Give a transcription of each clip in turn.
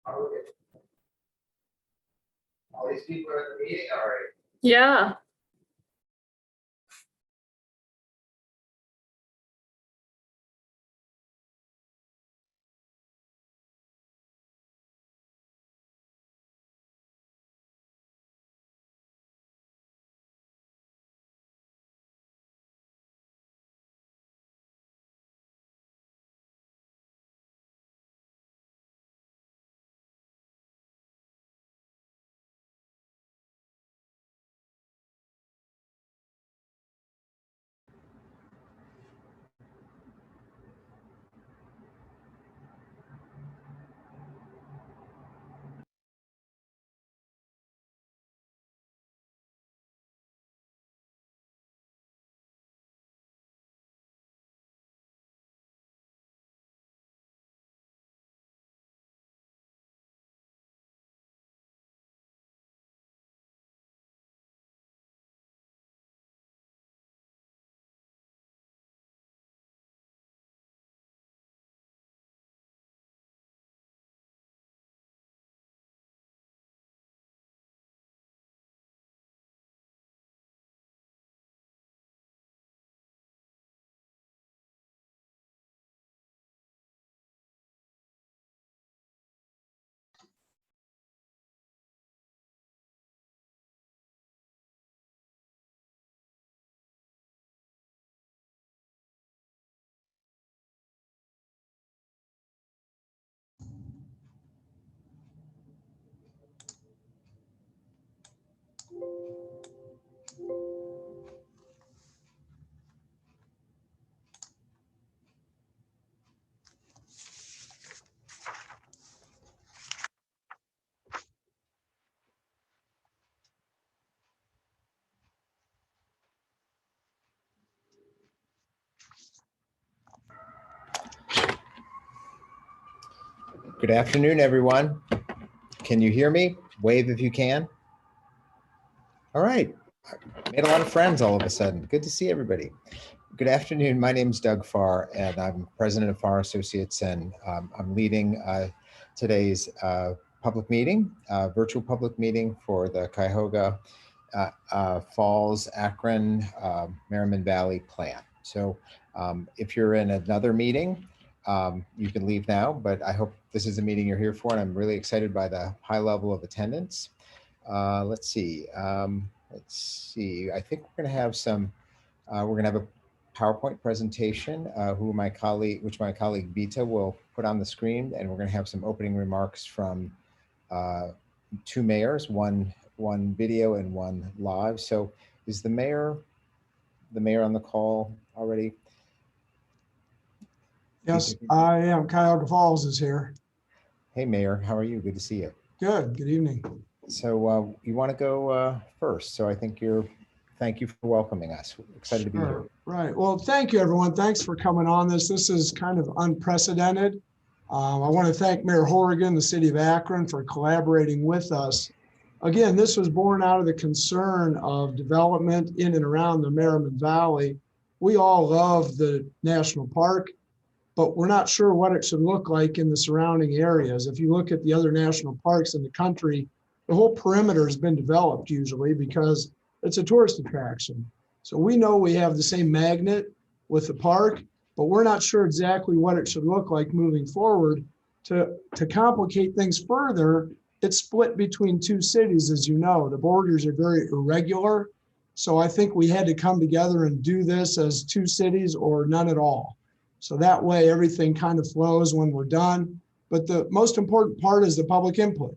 All these people are at the meeting already. Yeah. Good afternoon, everyone. Can you hear me? Wave if you can. All right. Made a lot of friends all of a sudden. Good to see everybody. Good afternoon. My name is Doug Farr, and I'm president of Farr Associates, and I'm leading today's public meeting, virtual public meeting for the Cuyahoga Falls, Akron, Merriman Valley Plan. So if you're in another meeting, you can leave now, but I hope this is a meeting you're here for, and I'm really excited by the high level of attendance. Let's see. I think we're going to have some, we're going to have a PowerPoint presentation, which my colleague Vita will put on the screen, and we're going to have some opening remarks from two mayors, one video and one live. So is the mayor on the call already? Yes, I am. Cuyahoga Falls is here. Hey, Mayor, how are you? Good to see you. Good. Good evening. So you want to go first? So I think thank you for welcoming us. We're excited to be here. Right. Well, thank you, everyone. Thanks for coming on this. This is kind of unprecedented. I want to thank Mayor Horrigan, the city of Akron, for collaborating with us. Again, this was born out of the concern of development in and around the Merriman Valley. We all love the national park, but we're not sure what it should look like in the surrounding areas. If you look at the other national parks in the country, the whole perimeter has been developed usually because it's a tourist attraction. So we know we have the same magnet with the park, but we're not sure exactly what it should look like moving forward. To complicate things further, it's split between two cities, as you know. The borders are very irregular. So I think we had to come together and do this as two cities or none at all. So that way everything kind of flows when we're done. But the most important part is the public input.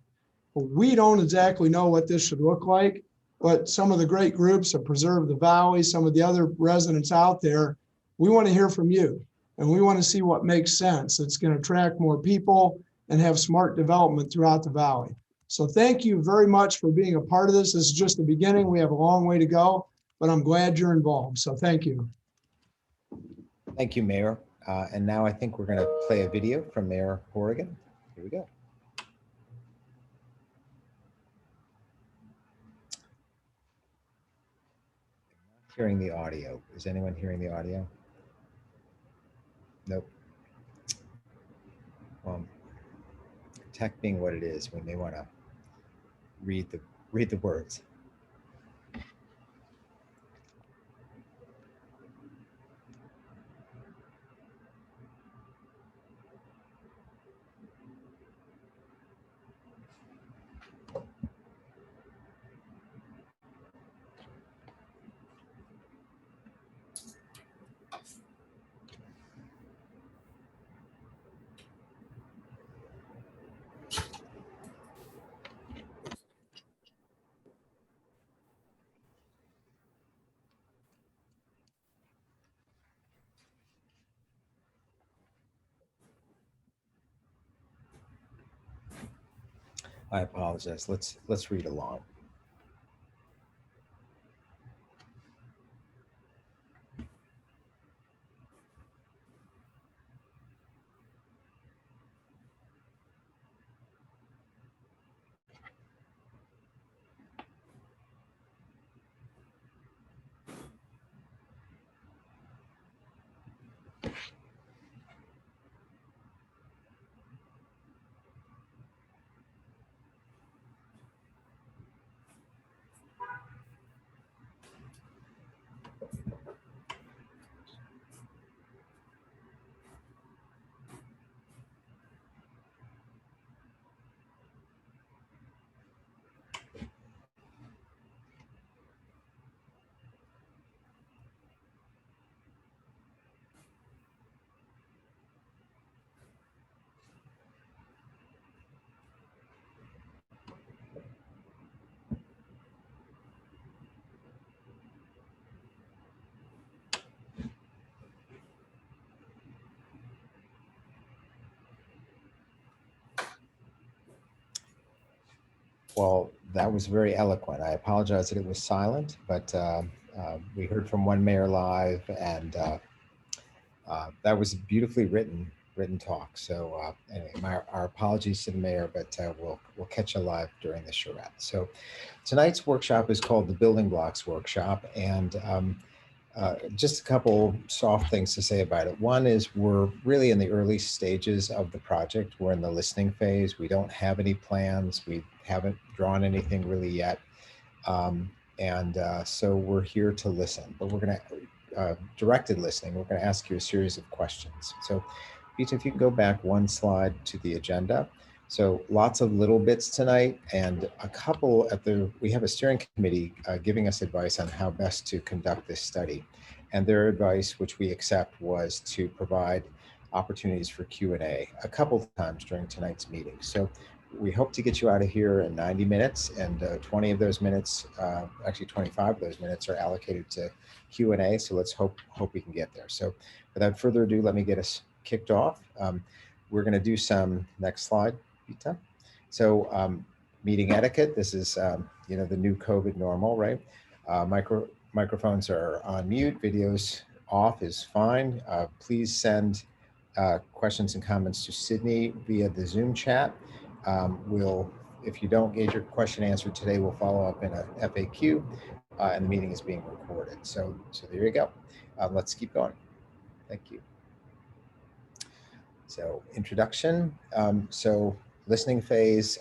We don't exactly know what this should look like, but some of the great groups have preserved the valley, some of the other residents out there, we want to hear from you. And we want to see what makes sense. It's going to attract more people and have smart development throughout the valley. So thank you very much for being a part of this. This is just the beginning. We have a long way to go, but I'm glad you're involved. So thank you. Thank you, Mayor. And now I think we're going to play a video from Mayor Horrigan. Here we go. Hearing the audio. Is anyone hearing the audio? Nope. tech being what it is, we may want to read the words. I apologize. Let's read along. Well, that was very eloquent. I apologize that it was silent, but we heard from one mayor live, and that was a beautifully written talk. So anyway, our apologies to the mayor, but we'll catch you live during the charrette. So tonight's workshop is called the Building Blocks Workshop, and just a couple soft things to say about it. One is we're really in the early stages of the project. We're in the listening phase. We don't have any plans. We haven't drawn anything really yet. So we're here to listen, but we're going to directed listening. We're going to ask you a series of questions. So Peter, if you can go back one slide to the agenda. So lots of little bits tonight, and a couple we have a steering committee giving us advice on how best to conduct this study. And their advice, which we accept, was to provide opportunities for Q&A a couple of times during tonight's meeting. So we hope to get you out of here in 90 minutes, and 20 of those minutes, actually 25 of those minutes are allocated to Q&A. So let's hope we can get there. So without further ado, let me get us kicked off. We're going to do some, next slide, Vita. So meeting etiquette, this is, the new COVID normal, right? Microphones are on mute, videos off is fine. Please send questions and comments to Sydney via the Zoom chat. If you don't get your question answered today, we'll follow up in a FAQ, and the meeting is being recorded. So there you go. Let's keep going. Thank you. So introduction. So listening phase.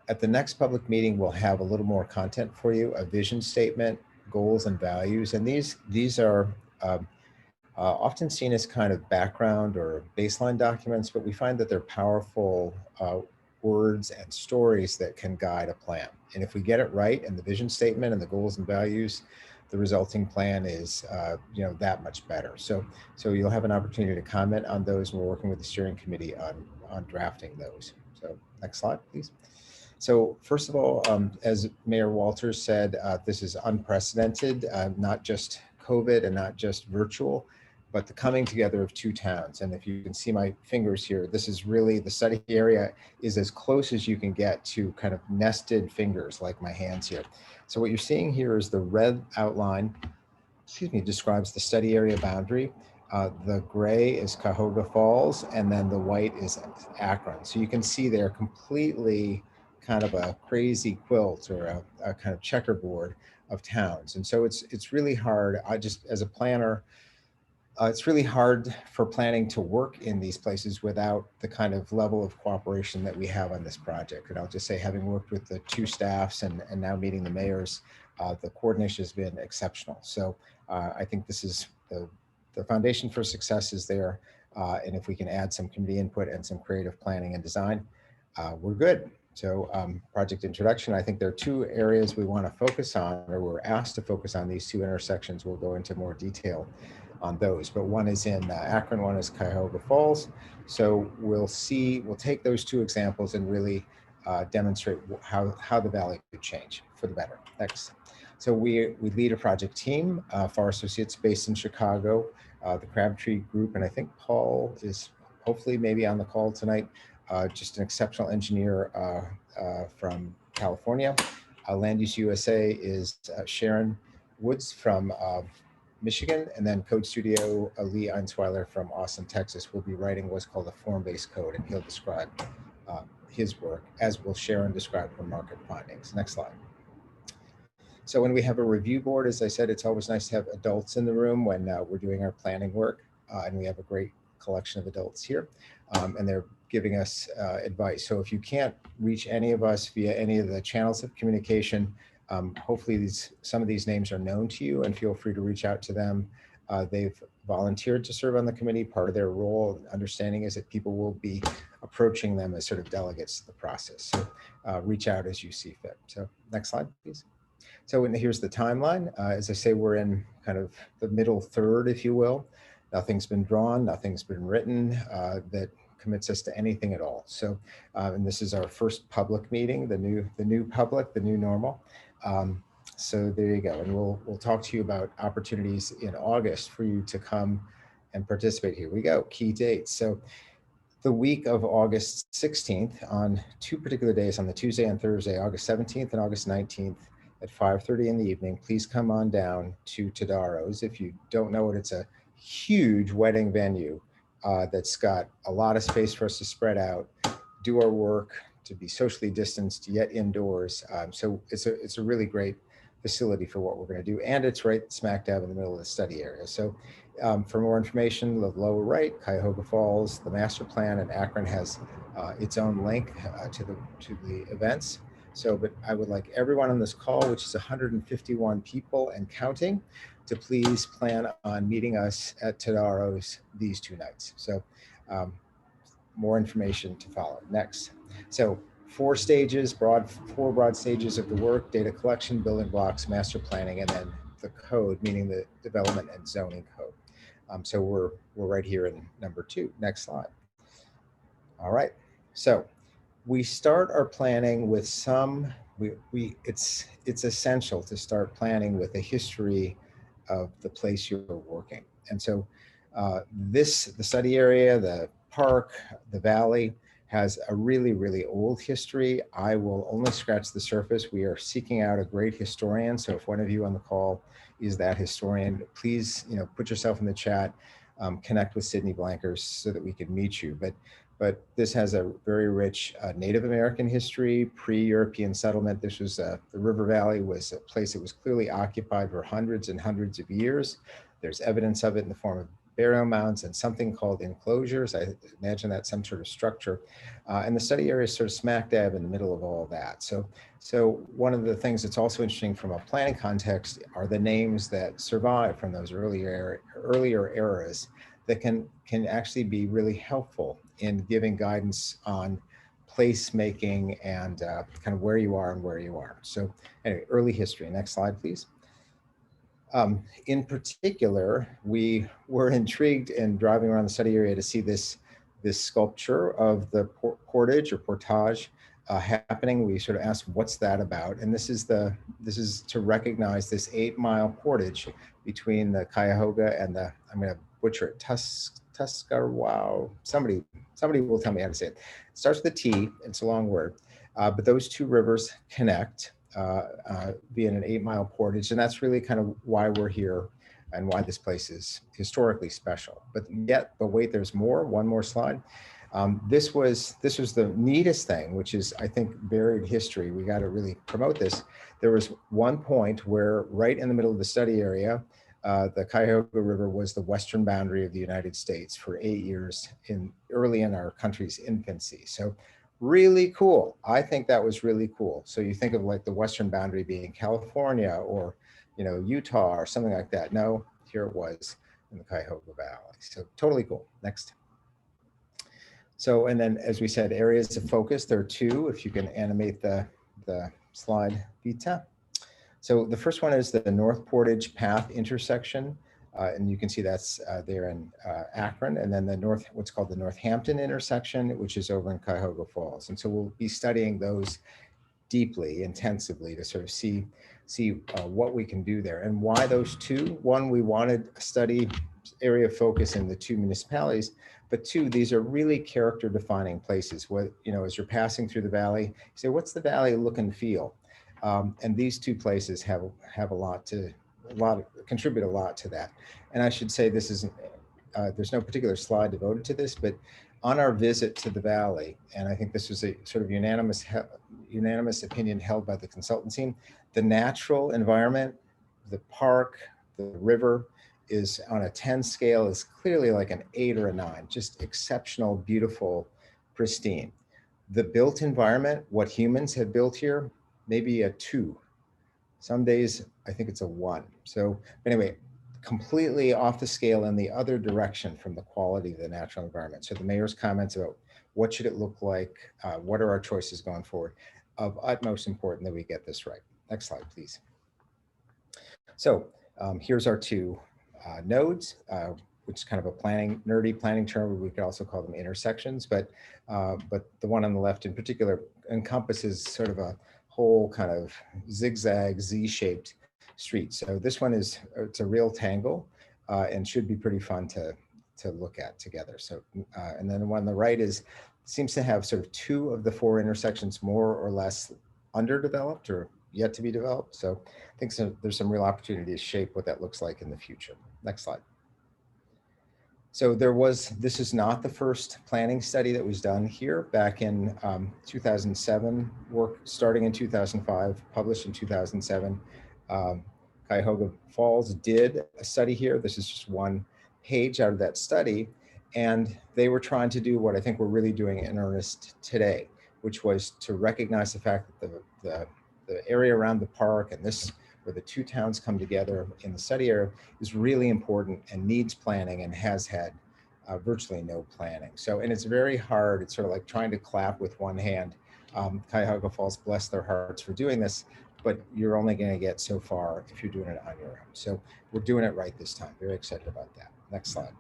At the next public meeting, we'll have a little more content for you, a vision statement, goals and values. And these are often seen as kind of background or baseline documents, but we find that they're powerful words and stories that can guide a plan. And if we get it right in the vision statement and the goals and values, the resulting plan is that much better. So you'll have an opportunity to comment on those, and we're working with the steering committee on drafting those. So next slide, please. So first of all, as Mayor Walters said, this is unprecedented, not just COVID and not just virtual, but the coming together of two towns. And if you can see my fingers here, this is really, the study area is as close as you can get to kind of nested fingers like my hands here. So what you're seeing here is the red outline, describes the study area boundary. The gray is Cuyahoga Falls, and then the white is Akron. So you can see they're completely kind of a crazy quilt or a kind of checkerboard of towns. And so it's really hard. I just, as a planner, It's really hard for planning to work in these places without the kind of level of cooperation that we have on this project. And I'll just say, having worked with the two staffs and now meeting the mayors, the coordination has been exceptional. So I think this is the foundation for success is there. And if we can add some community input and some creative planning and design, we're good. So project introduction, I think there are two areas we want to focus on, or we're asked to focus on, these two intersections. We'll go into more detail on those, but one is in Akron, one is Cuyahoga Falls. So we'll take those two examples and really demonstrate how the valley could change for the better. Next. So we lead a project team, FAR Associates based in Chicago, the Crabtree Group, and I think Paul is hopefully maybe on the call tonight, just an exceptional engineer from California. Land Use USA is Sharon Woods from Michigan, and then Code Studio, Lee Einsweiler from Austin, Texas, will be writing what's called a form-based code, and he'll describe his work, as will Sharon describe her market findings. Next slide. So when we have a review board, as I said, it's always nice to have adults in the room when we're doing our planning work, and we have a great collection of adults here, and they're giving us advice. So if you can't reach any of us via any of the channels of communication, hopefully some of these names are known to you, and feel free to reach out to them. They've volunteered to serve on the committee. Part of their role and understanding is that people will be approaching them as sort of delegates to the process. So reach out as you see fit. So next slide, please. So here's the timeline. As I say, we're in kind of the middle third, if you will. Nothing's been drawn, nothing's been written that commits us to anything at all. So, and this is our first public meeting, the new public, the new normal. So there you go. And we'll talk to you about opportunities in August for you to come and participate. Here we go, key dates. So the week of August 16th, on two particular days, on the Tuesday and Thursday, August 17th and August 19th, at 5:30 in the evening, please come on down to Tadaro's. If you don't know it, it's a huge wedding venue that's got a lot of space for us to spread out, do our work, to be socially distanced yet indoors. So it's a really great facility for what we're going to do, and it's right smack dab in the middle of the study area. So for more information, the lower right, Cuyahoga Falls, the master plan, and Akron has its own link to the events. So, but I would like everyone on this call, which is 151 people and counting, to please plan on meeting us at Tadaro's these two nights. So more information to follow. Next. So four broad stages of the work: data collection, building blocks, master planning, and then the code, meaning the development and zoning code. So we're right here in number 2. Next slide. All right. So we start our planning with it's essential to start planning with a history of the place you're working. And so the study area, the park, the valley has a really, really old history. I will only scratch the surface. We are seeking out a great historian. So if one of you on the call is that historian, please, put yourself in the chat, connect with Sydney Blankers so that we can meet you. But this has a very rich Native American history, pre-European settlement. This was the River Valley was a place that was clearly occupied for hundreds and hundreds of years. There's evidence of it in the form of burial mounds and something called enclosures. I imagine that's some sort of structure. And the study area is sort of smack dab in the middle of all that. So one of the things that's also interesting from a planning context are the names that survive from those earlier eras that can actually be really helpful in giving guidance on placemaking and kind of where you are and where you are. So anyway, early history. Next slide, please. In particular, we were intrigued in driving around the study area to see this sculpture of the portage happening. We sort of asked, what's that about? And this is to recognize this 8-mile portage between the Cuyahoga and the, I'm going to butcher it, Tuscarwawa. Somebody will tell me how to say it. It starts with a T. It's a long word, but those two rivers connect via an 8-mile portage, and that's really kind of why we're here and why this place is historically special. But wait, there's more. One more slide. This was the neatest thing, which is, I think, buried history. We got to really promote this. There was one point where, right in the middle of the study area, the Cuyahoga River was the western boundary of the United States for 8 years early in our country's infancy. So really cool. I think that was really cool. So you think of like the western boundary being California or, you know, Utah or something like that. No, here it was in the Cuyahoga Valley. So totally cool. Next. So, and then as we said, areas of focus, there are two, if you can animate the slide, Vita. So the first one is the North Portage Path intersection. And you can see that's there in Akron, and then the what's called the Northampton intersection, which is over in Cuyahoga Falls. And so we'll be studying those deeply, intensively to sort of see what we can do there and why those two. One, we wanted a study area of focus in the two municipalities, but two, these are really character defining places. What, you know, as you're passing through the valley, you say, what's the valley look and feel? And these two places have contribute a lot to that. And I should say this isn't, there's no particular slide devoted to this, but on our visit to the valley, and I think this was a sort of unanimous opinion held by the consultant team, the natural environment, the park, the river is on a 10 scale is clearly like an 8 or a 9, just exceptional, beautiful, pristine. The built environment, what humans have built here, maybe a 2. Some days I think it's a 1. So anyway, completely off the scale in the other direction from the quality of the natural environment. So the mayor's comments about what should it look like, what are our choices going forward, of utmost importance that we get this right. Next slide, please. So here's our two nodes, which is kind of a nerdy planning term. We could also call them intersections, but the one on the left in particular encompasses sort of a whole kind of zigzag Z-shaped street. So this one it's a real tangle and should be pretty fun to look at together. So and then the one on the right seems to have sort of 2 of the 4 intersections more or less underdeveloped or yet to be developed. So I think there's some real opportunity to shape what that looks like in the future. Next slide. So this is not the first planning study that was done here. Back in 2007, work starting in 2005, published in 2007. Cuyahoga Falls did a study here. This is just one page out of that study. And they were trying to do what I think we're really doing in earnest today, which was to recognize the fact that the area around the park and this, where the two towns come together in the study area, is really important and needs planning and has had virtually no planning. So, and it's very hard. It's sort of like trying to clap with one hand. Cuyahoga Falls, bless their hearts for doing this, but you're only going to get so far if you're doing it on your own. So we're doing it right this time. Very excited about that. Next slide.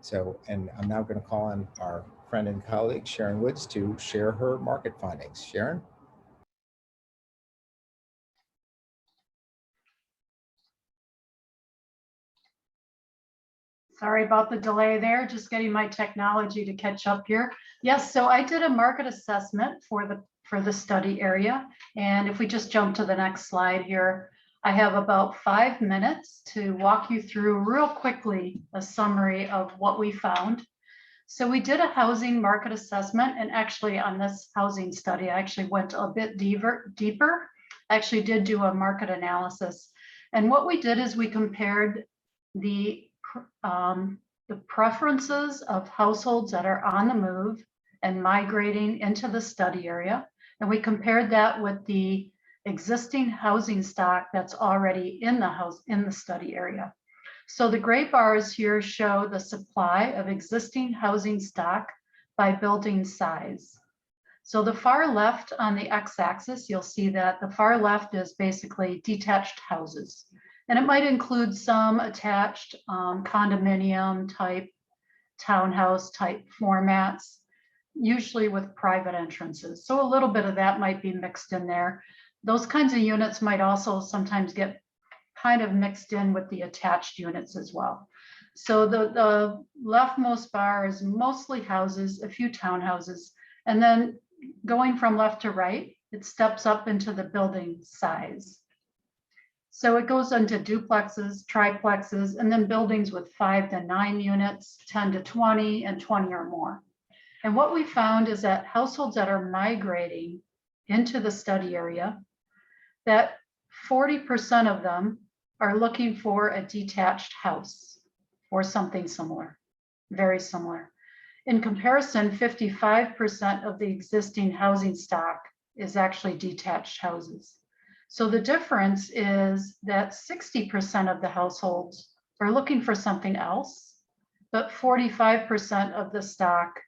So, and I'm now going to call on our friend and colleague, Sharon Woods, to share her market findings. Sharon? Sorry about the delay there, just getting my technology to catch up here. Yes, so I did a market assessment for the study area. And if we just jump to the next slide here, I have about 5 minutes to walk you through real quickly a summary of what we found. So we did a housing market assessment, and actually on this housing study, I actually went a bit deeper. I actually did do a market analysis. And what we did is we compared the preferences of households that are on the move and migrating into the study area. And we compared that with the existing housing stock that's already in the study area. So the gray bars here show the supply of existing housing stock by building size. So the far left on the x-axis, you'll see that the far left is basically detached houses. And it might include some attached condominium type, townhouse type formats, usually with private entrances. So a little bit of that might be mixed in there. Those kinds of units might also sometimes get kind of mixed in with the attached units as well. So the leftmost bar is mostly houses, a few townhouses, and then going from left to right, it steps up into the building size. So it goes into duplexes, triplexes, and then buildings with 5 to 9 units, 10 to 20, and 20 or more. And what we found is that households that are migrating into the study area, that 40% of them are looking for a detached house or something similar, very similar. In comparison, 55% of the existing housing stock is actually detached houses. So the difference is that 60% of the households are looking for something else, but 45% of the stock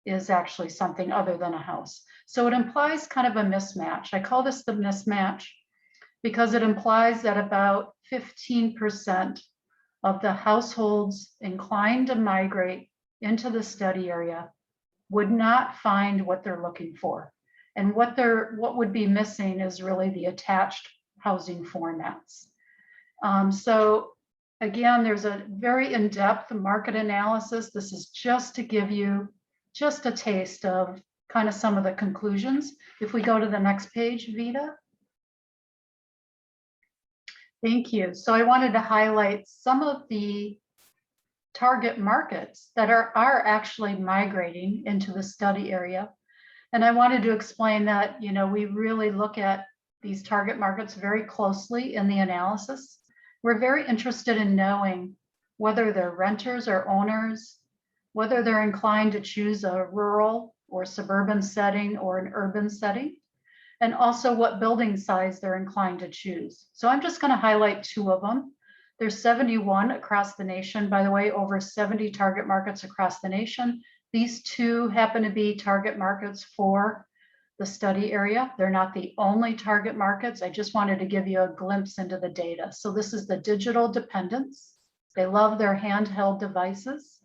is actually something other than a house. So it implies kind of a mismatch. I call this the mismatch because it implies that about 15% of the households inclined to migrate into the study area would not find what they're looking for. And what would be missing is really the attached housing formats. So again, there's a very in-depth market analysis. This is just to give you just a taste of kind of some of the conclusions. If we go to the next page, Vita. Thank you. So I wanted to highlight some of the target markets that are actually migrating into the study area. And I wanted to explain that, you know, we really look at these target markets very closely in the analysis. We're very interested in knowing whether they're renters or owners, whether they're inclined to choose a rural or suburban setting or an urban setting, and also what building size they're inclined to choose. So I'm just going to highlight two of them. There's 71 across the nation, by the way, over 70 target markets across the nation. These two happen to be target markets for the study area. They're not the only target markets. I just wanted to give you a glimpse into the data. So this is the digital dependents. They love their handheld devices.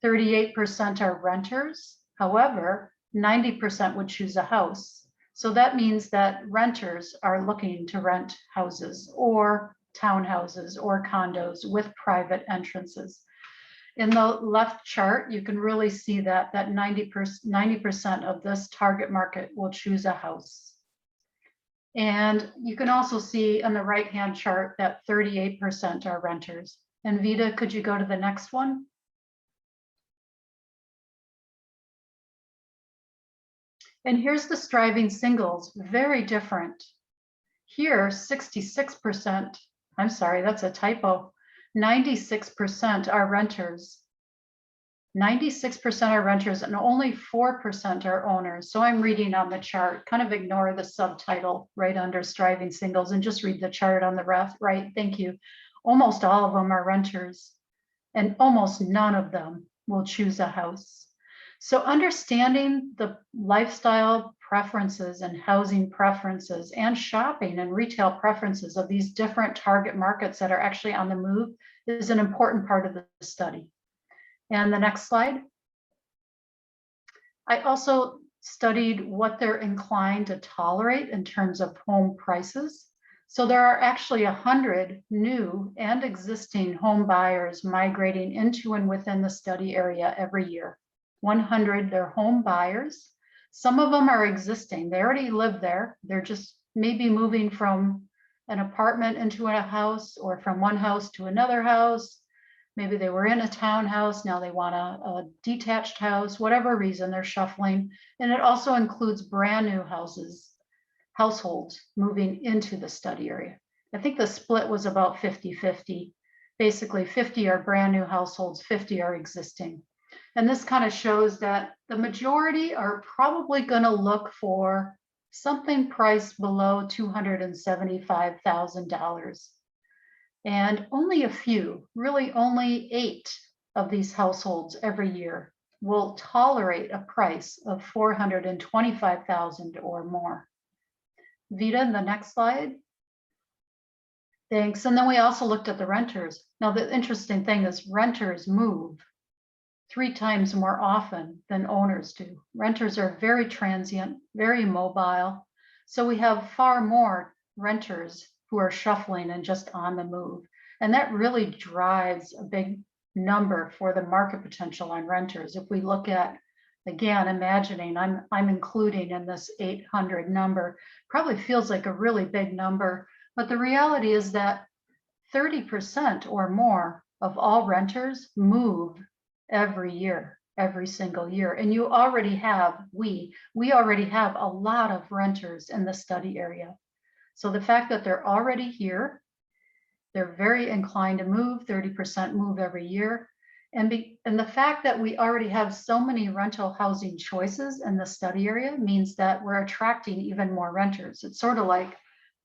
38% are renters. However, 90% would choose a house. So that means that renters are looking to rent houses or townhouses or condos with private entrances. In the left chart, you can really see that 90% of this target market will choose a house. And you can also see on the right-hand chart that 38% are renters. And Vita, could you go to the next one? And here's the striving singles, very different. Here, 66%, I'm sorry, that's a typo. 96% are renters. 96% are renters and only 4% are owners. So I'm reading on the chart, kind of ignore the subtitle right under striving singles and just read the chart on the right. Thank you. Almost all of them are renters and almost none of them will choose a house. So understanding the lifestyle preferences and housing preferences and shopping and retail preferences of these different target markets that are actually on the move is an important part of the study. And the next slide. I also studied what they're inclined to tolerate in terms of home prices. So there are actually 100 new and existing home buyers migrating into and within the study area every year. 100, they're home buyers. Some of them are existing. They already live there. They're just maybe moving from an apartment into a house or from one house to another house. Maybe they were in a townhouse. Now they want a detached house, whatever reason they're shuffling. And it also includes brand new households moving into the study area. I think the split was about 50-50. Basically 50 are brand new households, 50 are existing. And this kind of shows that the majority are probably going to look for something priced below $275,000. And only a few, really only 8 of these households every year will tolerate a price of $425,000 or more. Vita, the next slide. Thanks. And then we also looked at the renters. Now, the interesting thing is renters move 3 times more often than owners do. Renters are very transient, very mobile. So we have far more renters who are shuffling and just on the move. And that really drives a big number for the market potential on renters. If we look at, again, imagining I'm including in this 800 number, probably feels like a really big number. But the reality is that 30% or more of all renters move every year, every single year. And you already have, we already have a lot of renters in the study area. So the fact that they're already here They're very inclined to move, 30% move every year. And the fact that we already have so many rental housing choices in the study area means that we're attracting even more renters. It's sort of like,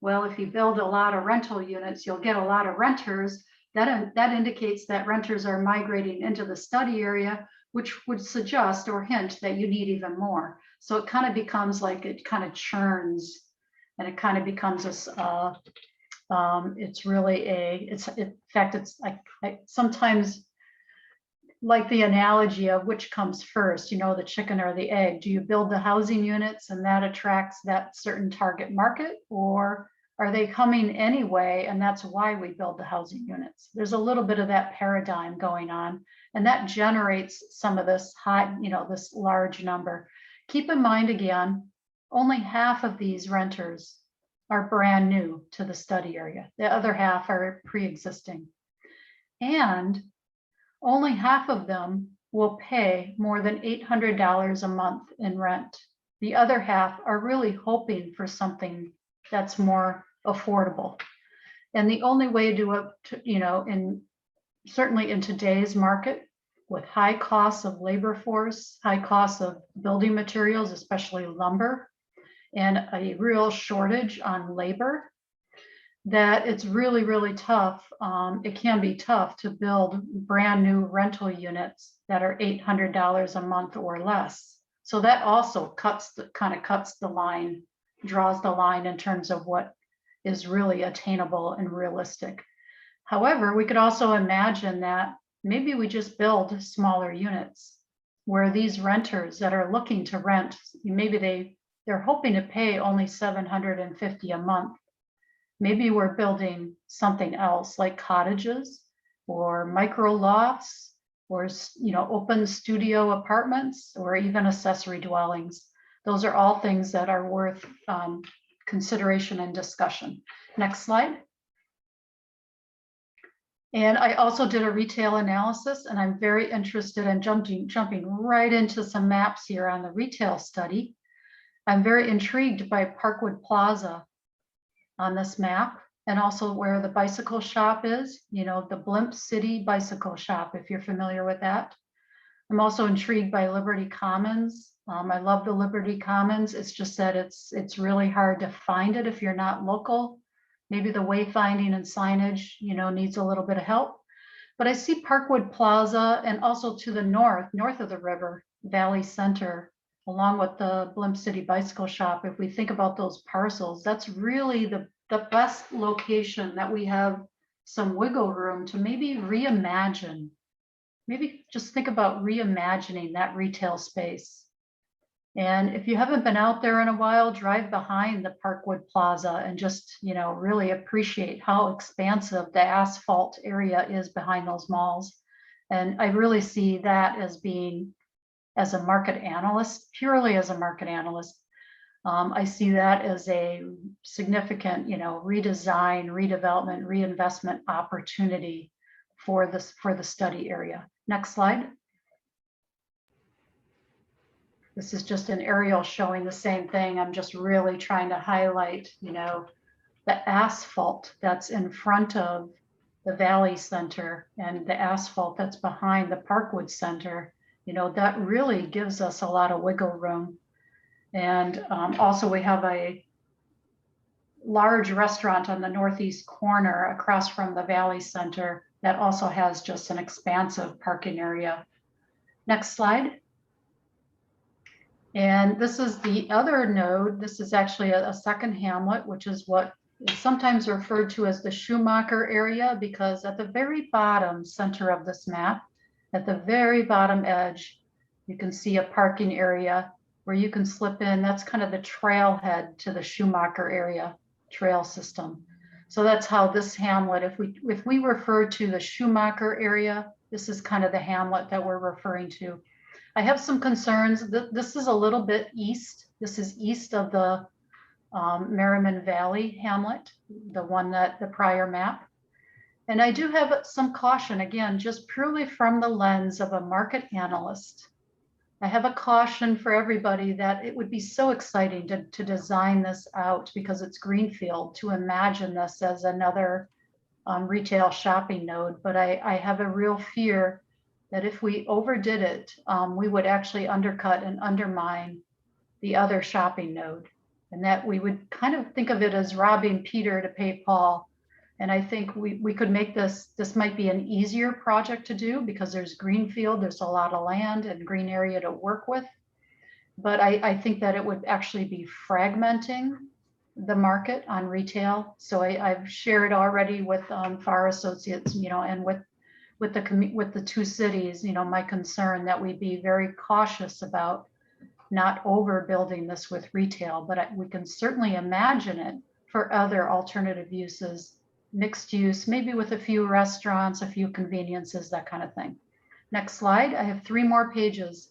well, if you build a lot of rental units, you'll get a lot of renters. That indicates that renters are migrating into the study area, which would suggest or hint that you need even more. So it kind of becomes like it kind of churns, and it kind of becomes this. It's really in fact, it's like sometimes like the analogy of which comes first, the chicken or the egg. Do you build the housing units and that attracts that certain target market, or are they coming anyway and that's why we build the housing units? There's a little bit of that paradigm going on, and that generates some of this high, this large number. Keep in mind again, only half of these renters are brand new to the study area. The other half are pre-existing. And only half of them will pay more than $800 a month in rent. The other half are really hoping for something that's more affordable. And the only way to certainly in today's market, with high costs of labor force, high costs of building materials, especially lumber, and a real shortage on labor, that it's really, really tough. It can be tough to build brand new rental units that are $800 a month or less. So that also cuts the line, draws the line in terms of what is really attainable and realistic. However, we could also imagine that maybe we just build smaller units where these renters that are looking to rent, maybe they're hoping to pay only $750 a month. Maybe we're building something else like cottages or micro lofts or open studio apartments or even accessory dwellings. Those are all things that are worth consideration and discussion. Next slide. And I also did a retail analysis, and I'm very interested in jumping right into some maps here on the retail study. I'm very intrigued by Parkwood Plaza on this map, and also where the bicycle shop is, the Blimp City Bicycle Shop, if you're familiar with that. I'm also intrigued by Liberty Commons. I love the Liberty Commons. It's just that it's really hard to find it if you're not local. Maybe the wayfinding and signage, needs a little bit of help. But I see Parkwood Plaza, and also to the north of the river, Valley Center, along with the Blimp City Bicycle Shop. If we think about those parcels, that's really the best location that we have some wiggle room to maybe reimagine. Maybe just think about reimagining that retail space. And if you haven't been out there in a while, drive behind the Parkwood Plaza and just, really appreciate how expansive the asphalt area is behind those malls. And I really see that as being, as a market analyst, purely as a market analyst, I see that as a significant, redesign, redevelopment, reinvestment opportunity for the study area. Next slide. This is just an aerial showing the same thing. I'm just really trying to highlight, the asphalt that's in front of the Valley Center and the asphalt that's behind the Parkwood Center. That really gives us a lot of wiggle room. And also we have a large restaurant on the northeast corner across from the Valley Center that also has just an expansive parking area. Next slide. And this is the other node. This is actually a second hamlet, which is what is sometimes referred to as the Schumacher area, because at the very bottom center of this map, at the very bottom edge, you can see a parking area where you can slip in. That's kind of the trailhead to the Schumacher area trail system. So that's how this hamlet, if we refer to the Schumacher area, this is kind of the hamlet that we're referring to. I have some concerns. This is a little bit east. This is east of the Merriman Valley hamlet, the prior map. And I do have some caution, again, just purely from the lens of a market analyst. I have a caution for everybody that it would be so exciting to design this out, because it's greenfield, to imagine this as another retail shopping node, but I have a real fear that if we overdid it, we would actually undercut and undermine the other shopping node, and that we would kind of think of it as robbing Peter to pay Paul. And I think we could make this might be an easier project to do because there's greenfield, there's a lot of land and green area to work with. But I think that it would actually be fragmenting the market on retail. So I've shared already with FAR Associates, and with the two cities, my concern that we be very cautious about not overbuilding this with retail, but we can certainly imagine it for other alternative uses, mixed use, maybe with a few restaurants, a few conveniences, that kind of thing. Next slide. I have 3 more pages.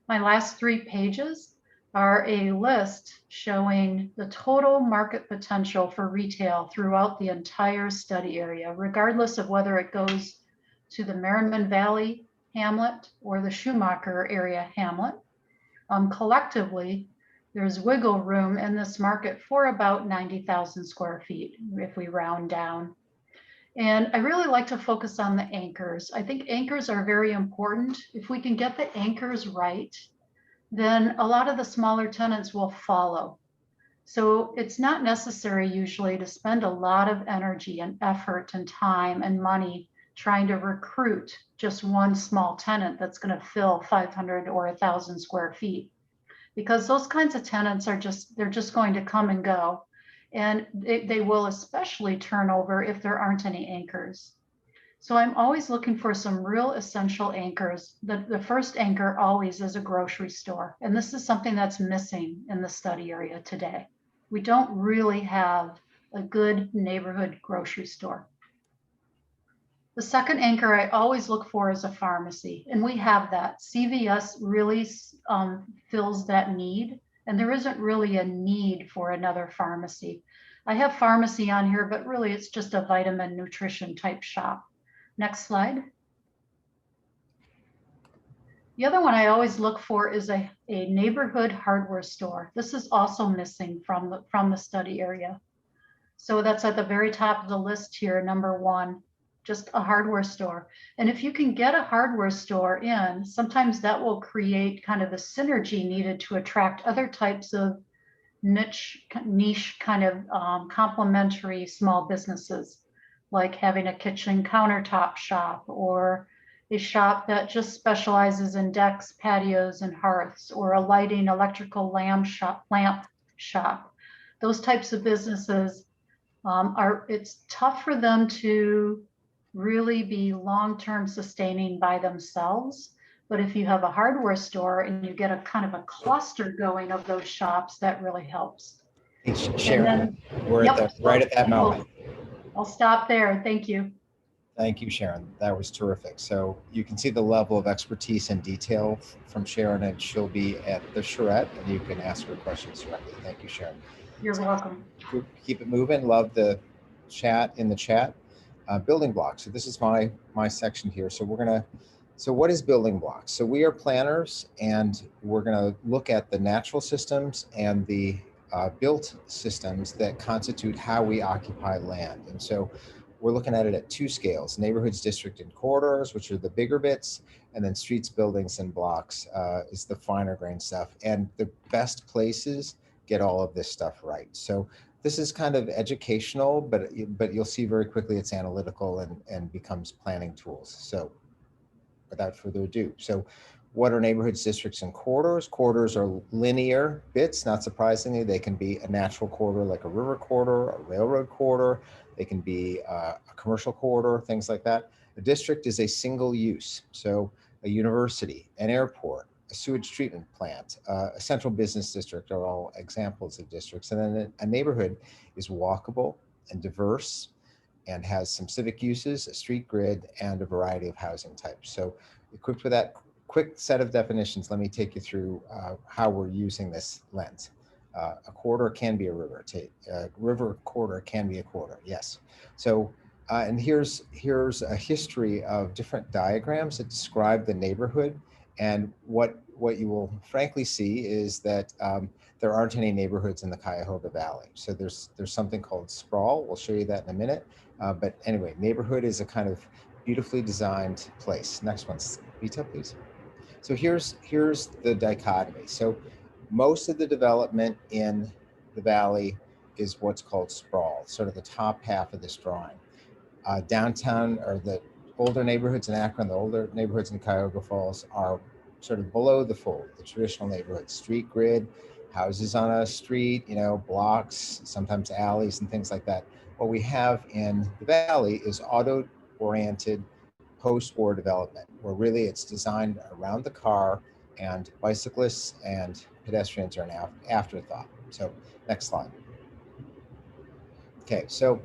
My last 3 pages are a list showing the total market potential for retail throughout the entire study area, regardless of whether it goes to the Merriman Valley hamlet or the Schumacher area hamlet. Collectively, there's wiggle room in this market for about 90,000 square feet if we round down. And I really like to focus on the anchors. I think anchors are very important. If we can get the anchors right, then a lot of the smaller tenants will follow. So it's not necessary usually to spend a lot of energy and effort and time and money trying to recruit just one small tenant that's going to fill 500 or 1,000 square feet, because those kinds of tenants they're just going to come and go, and they will especially turn over if there aren't any anchors. So I'm always looking for some real essential anchors. The first anchor always is a grocery store, and this is something that's missing in the study area today. We don't really have a good neighborhood grocery store. The second anchor I always look for is a pharmacy, and we have that. CVS really fills that need, and there isn't really a need for another pharmacy. I have pharmacy on here, but really it's just a vitamin nutrition type shop. Next slide. The other one I always look for is a neighborhood hardware store. This is also missing from the study area. So that's at the very top of the list here, number 1. Just a hardware store. And if you can get a hardware store in, sometimes that will create kind of the synergy needed to attract other types of niche kind of complementary small businesses, like having a kitchen countertop shop, or a shop that just specializes in decks, patios, and hearths, or a lighting electrical lamp shop. Those types of businesses it's tough for them to really be long-term sustaining by themselves. But if you have a hardware store and you get a kind of a cluster going of those shops, that really helps. Sharon, we're right at that moment. I'll stop there. Thank you. Thank you, Sharon. That was terrific. So you can see the level of expertise and detail from Sharon, and she'll be at the charrette, and you can ask her questions directly. Thank you, Sharon. You're welcome. Keep it moving. Love the chat in the chat. Building blocks. So this is my section here. So what is building blocks? So we are planners, and we're going to look at the natural systems and the built systems that constitute how we occupy land. And so we're looking at it at 2 scales: neighborhoods, district, and corridors, which are the bigger bits, and then streets, buildings, and blocks is the finer grain stuff. And the best places get all of this stuff right. So this is kind of educational, but you'll see very quickly it's analytical and becomes planning tools. So without further ado, so what are neighborhoods, districts, and corridors? Corridors are linear bits. Not surprisingly, they can be a natural corridor like a river corridor, a railroad corridor. They can be a commercial corridor, things like that. A district is a single use. So a university, an airport, a sewage treatment plant, a central business district are all examples of districts. And then a neighborhood is walkable and diverse and has some civic uses, a street grid, and a variety of housing types. So equipped with that quick set of definitions, let me take you through how we're using this lens. A corridor can be a river. A river corridor can be a corridor, yes. So, and here's a history of different diagrams that describe the neighborhood and what what you will frankly see is that there aren't any neighborhoods in the Cuyahoga Valley. So there's something called sprawl. We'll show you that in a minute. But anyway, neighborhood is a kind of beautifully designed place. Next one, Vita, please. So here's the dichotomy. So most of the development in the valley is what's called sprawl, sort of the top half of this drawing. Downtown, or the older neighborhoods in Akron, the older neighborhoods in Cuyahoga Falls are sort of below the fold, the traditional neighborhoods, street grid, houses on a street, you know, blocks, sometimes alleys and things like that. What we have in the valley is auto-oriented post-war development, where really it's designed around the car, and bicyclists and pedestrians are an afterthought. So next slide. Okay, so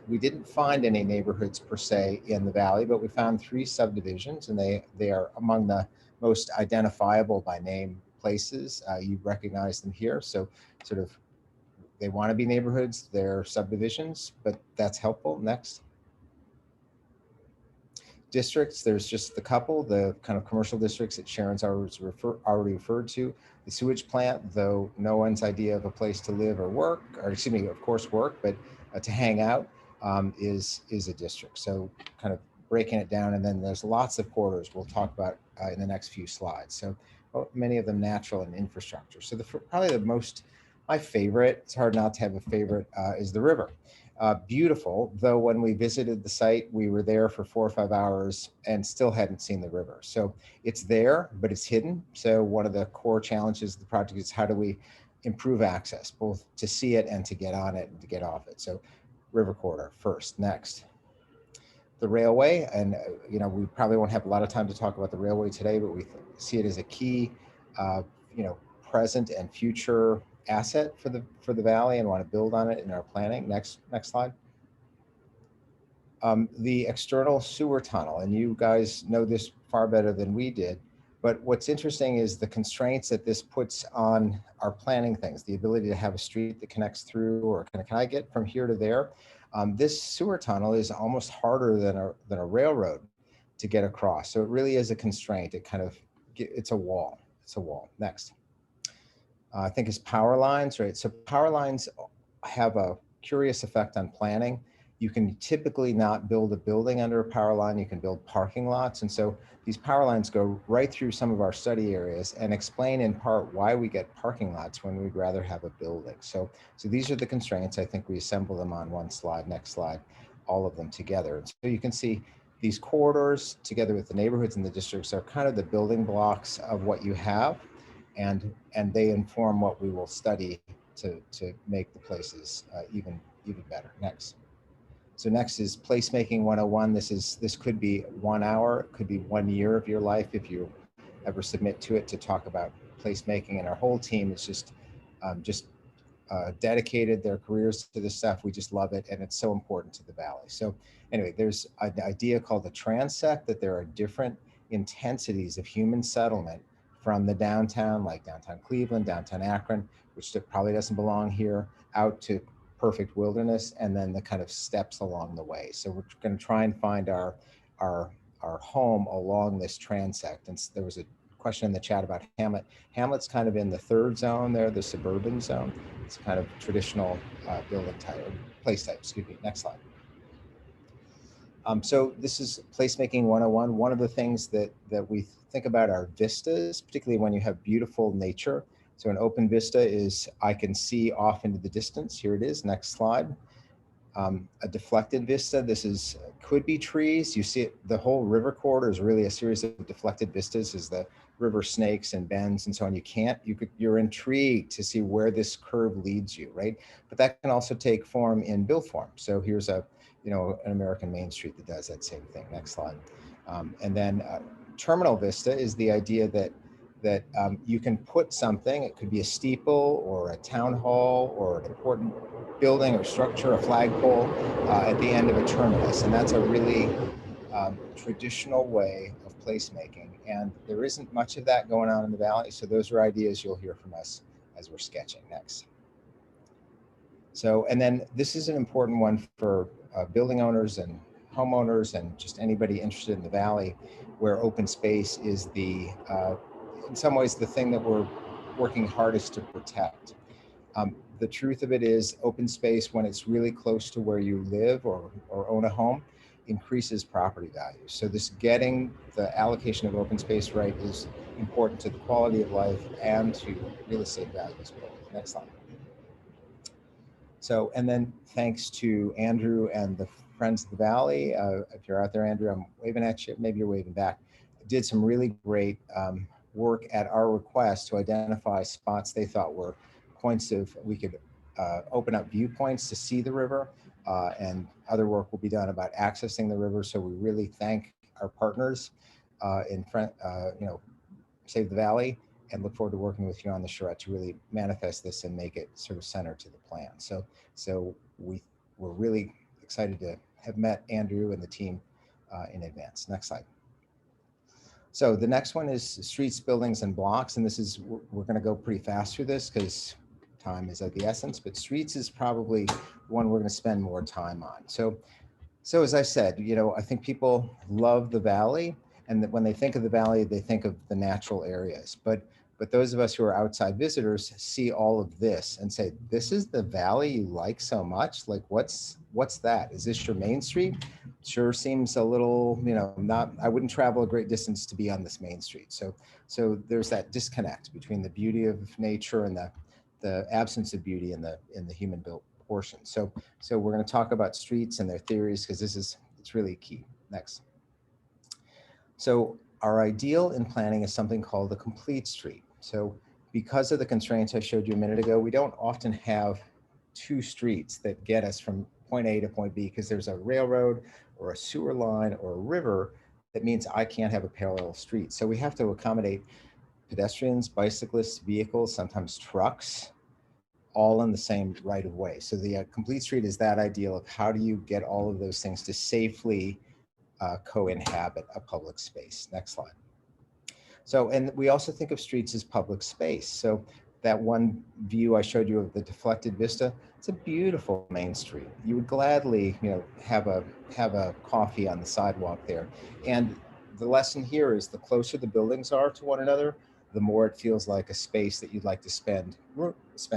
we didn't find any neighborhoods per se in the valley, but we found 3 subdivisions, and they are among the most identifiable by name places. You recognize them here. So sort of, they want to be neighborhoods, they're subdivisions, but that's helpful. Next. Districts, there's just the couple, the kind of commercial districts that Sharon's already referred to. The sewage plant, though no one's idea of a place to live or work, or excuse me, of course work, but to hang out is a district. So kind of breaking it down, and then there's lots of corridors we'll talk about in the next few slides. So many of them natural and infrastructure. So probably my favorite, it's hard not to have a favorite, is the river. Beautiful, though when we visited the site, we were there for 4 or 5 hours and still hadn't seen the river. So it's there, but it's hidden. So one of the core challenges of the project is how do we improve access, both to see it and to get on it and to get off it. So river corridor first. Next, the railway. And you know, we probably won't have a lot of time to talk about the railway today, but we see it as a key, you know, present and future asset for the valley, and want to build on it in our planning. Next slide. The external sewer tunnel, and you guys know this far better than we did, but what's interesting is the constraints that this puts on our planning things, the ability to have a street that connects through, or can I get from here to there? This sewer tunnel is almost harder than a railroad to get across. So it really is a constraint. It's a wall. Next. I think is power lines, right? So power lines have a curious effect on planning. You can typically not build a building under a power line. You can build parking lots. And so these power lines go right through some of our study areas and explain in part why we get parking lots when we'd rather have a building. So these are the constraints. I think we assemble them on one slide. Next slide, all of them together. And so you can see these corridors together with the neighborhoods and the districts are kind of the building blocks of what you have. And they inform what we will study to make the places even better. Next. So next is placemaking 101. This could be 1 hour, it could be 1 year of your life if you ever submit to it to talk about placemaking. And our whole team is just dedicated their careers to this stuff. We just love it, and it's so important to the valley. So anyway, there's an idea called the TRANSECT, that there are different intensities of human settlement from the downtown, like downtown Cleveland, downtown Akron, which probably doesn't belong here, out to perfect wilderness, and then the kind of steps along the way. So we're going to try and find our home along this transect. And there was a question in the chat about Hamlet. Hamlet's kind of in the 3rd zone there, the suburban zone. It's kind of traditional building type, or place type, excuse me. Next slide. So this is placemaking 101. One of the things that we think about are vistas, particularly when you have beautiful nature. So an open vista is, I can see off into the distance. Here it is, next slide. A deflected vista, could be trees. You see it, the whole river corridor is really a series of deflected vistas as the river snakes and bends and so on. You're intrigued to see where this curve leads you, right? But that can also take form in build form. So here's an American Main Street that does that same thing. Next slide. And then terminal vista is the idea that you can put something, it could be a steeple or a town hall or an important building or structure, a flagpole at the end of a terminus. And that's a really traditional way of placemaking. And there isn't much of that going on in the valley. So those are ideas you'll hear from us as we're sketching. Next. So, and then this is an important one for building owners and homeowners and just anybody interested in the valley, where open space is in some ways the thing that we're working hardest to protect. The truth of it is open space, when it's really close to where you live or own a home, increases property values. So this getting the allocation of open space right is important to the quality of life and to real estate values. Next slide. So, and then thanks to Andrew and the Friends of the Valley, if you're out there, Andrew, I'm waving at you, maybe you're waving back, did some really great work at our request to identify spots they thought were points of, we could open up viewpoints to see the river, and other work will be done about accessing the river. So we really thank our partners in Save the Valley, and look forward to working with you on the charrette to really manifest this and make it sort of center to the plan. So we're really excited to have met Andrew and the team in advance. Next slide. So the next one is streets, buildings, and blocks. And this is, we're going to go pretty fast through this because time is of the essence, but streets is probably one we're going to spend more time on. So as I said, I think people love the valley, and that when they think of the valley, they think of the natural areas. But those of us who are outside visitors see all of this and say, this is the valley you like so much? Like, what's that? Is this your main street? Sure seems a little, I wouldn't travel a great distance to be on this main street. So there's that disconnect between the beauty of nature and the absence of beauty in the human built portion. So we're going to talk about streets and their theories, because it's really key. Next. So our ideal in planning is something called the complete street. So because of the constraints I showed you a minute ago, we don't often have two streets that get us from point A to point B, because there's a railroad or a sewer line or a river that means I can't have a parallel street. So we have to accommodate pedestrians, bicyclists, vehicles, sometimes trucks, all in the same right of way. So the complete street is that ideal of how do you get all of those things to safely co-inhabit a public space. Next slide. So, and we also think of streets as public space. So that one view I showed you of the deflected vista, it's a beautiful main street. You would gladly, have a coffee on the sidewalk there. And the lesson here is the closer the buildings are to one another, the more it feels like a space that you'd like to spend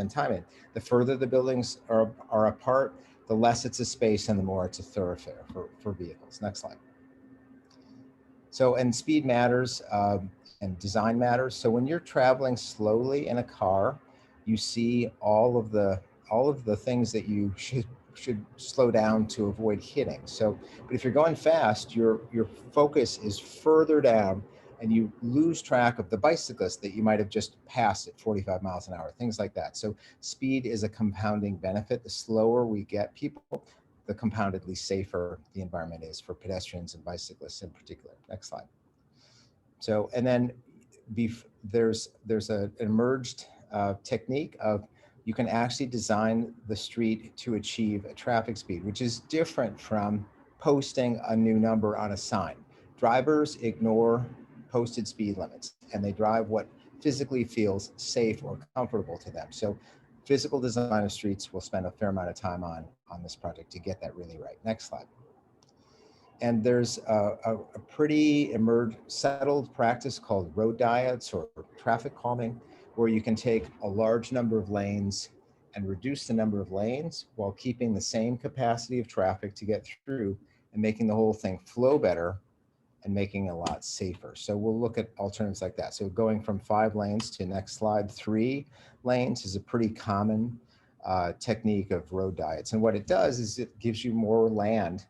time in. The further the buildings are apart, the less it's a space and the more it's a thoroughfare for vehicles. Next slide. So, and speed matters and design matters. So when you're traveling slowly in a car, you see all of the things that you should slow down to avoid hitting. So, but if you're going fast, your focus is further down, and you lose track of the bicyclist that you might have just passed at 45 miles an hour, things like that. So speed is a compounding benefit. The slower we get people, the compoundedly safer the environment is for pedestrians and bicyclists in particular. Next slide. So, and then there's an emerged technique of, you can actually design the street to achieve a traffic speed, which is different from posting a new number on a sign. Drivers ignore posted speed limits, and they drive what physically feels safe or comfortable to them. So physical design of streets, we'll spend a fair amount of time on this project to get that really right. Next slide. And there's a pretty settled practice called road diets or traffic calming, where you can take a large number of lanes and reduce the number of lanes while keeping the same capacity of traffic to get through, and making the whole thing flow better and making it a lot safer. So we'll look at alternatives like that. So going from 5 lanes to, next slide, 3 lanes is a pretty common technique of road diets. And what it does is it gives you more land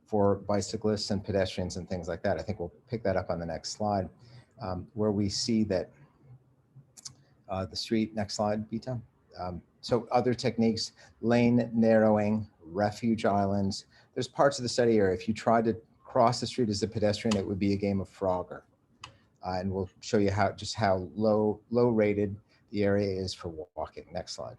for bicyclists and pedestrians and things like that. I think we'll pick that up on the next slide, where we see that the street, next slide, Vita. So other techniques, lane narrowing, refuge islands. There's parts of the study area, if you tried to cross the street as a pedestrian, it would be a game of Frogger. And we'll show you how low rated the area is for walking. Next slide.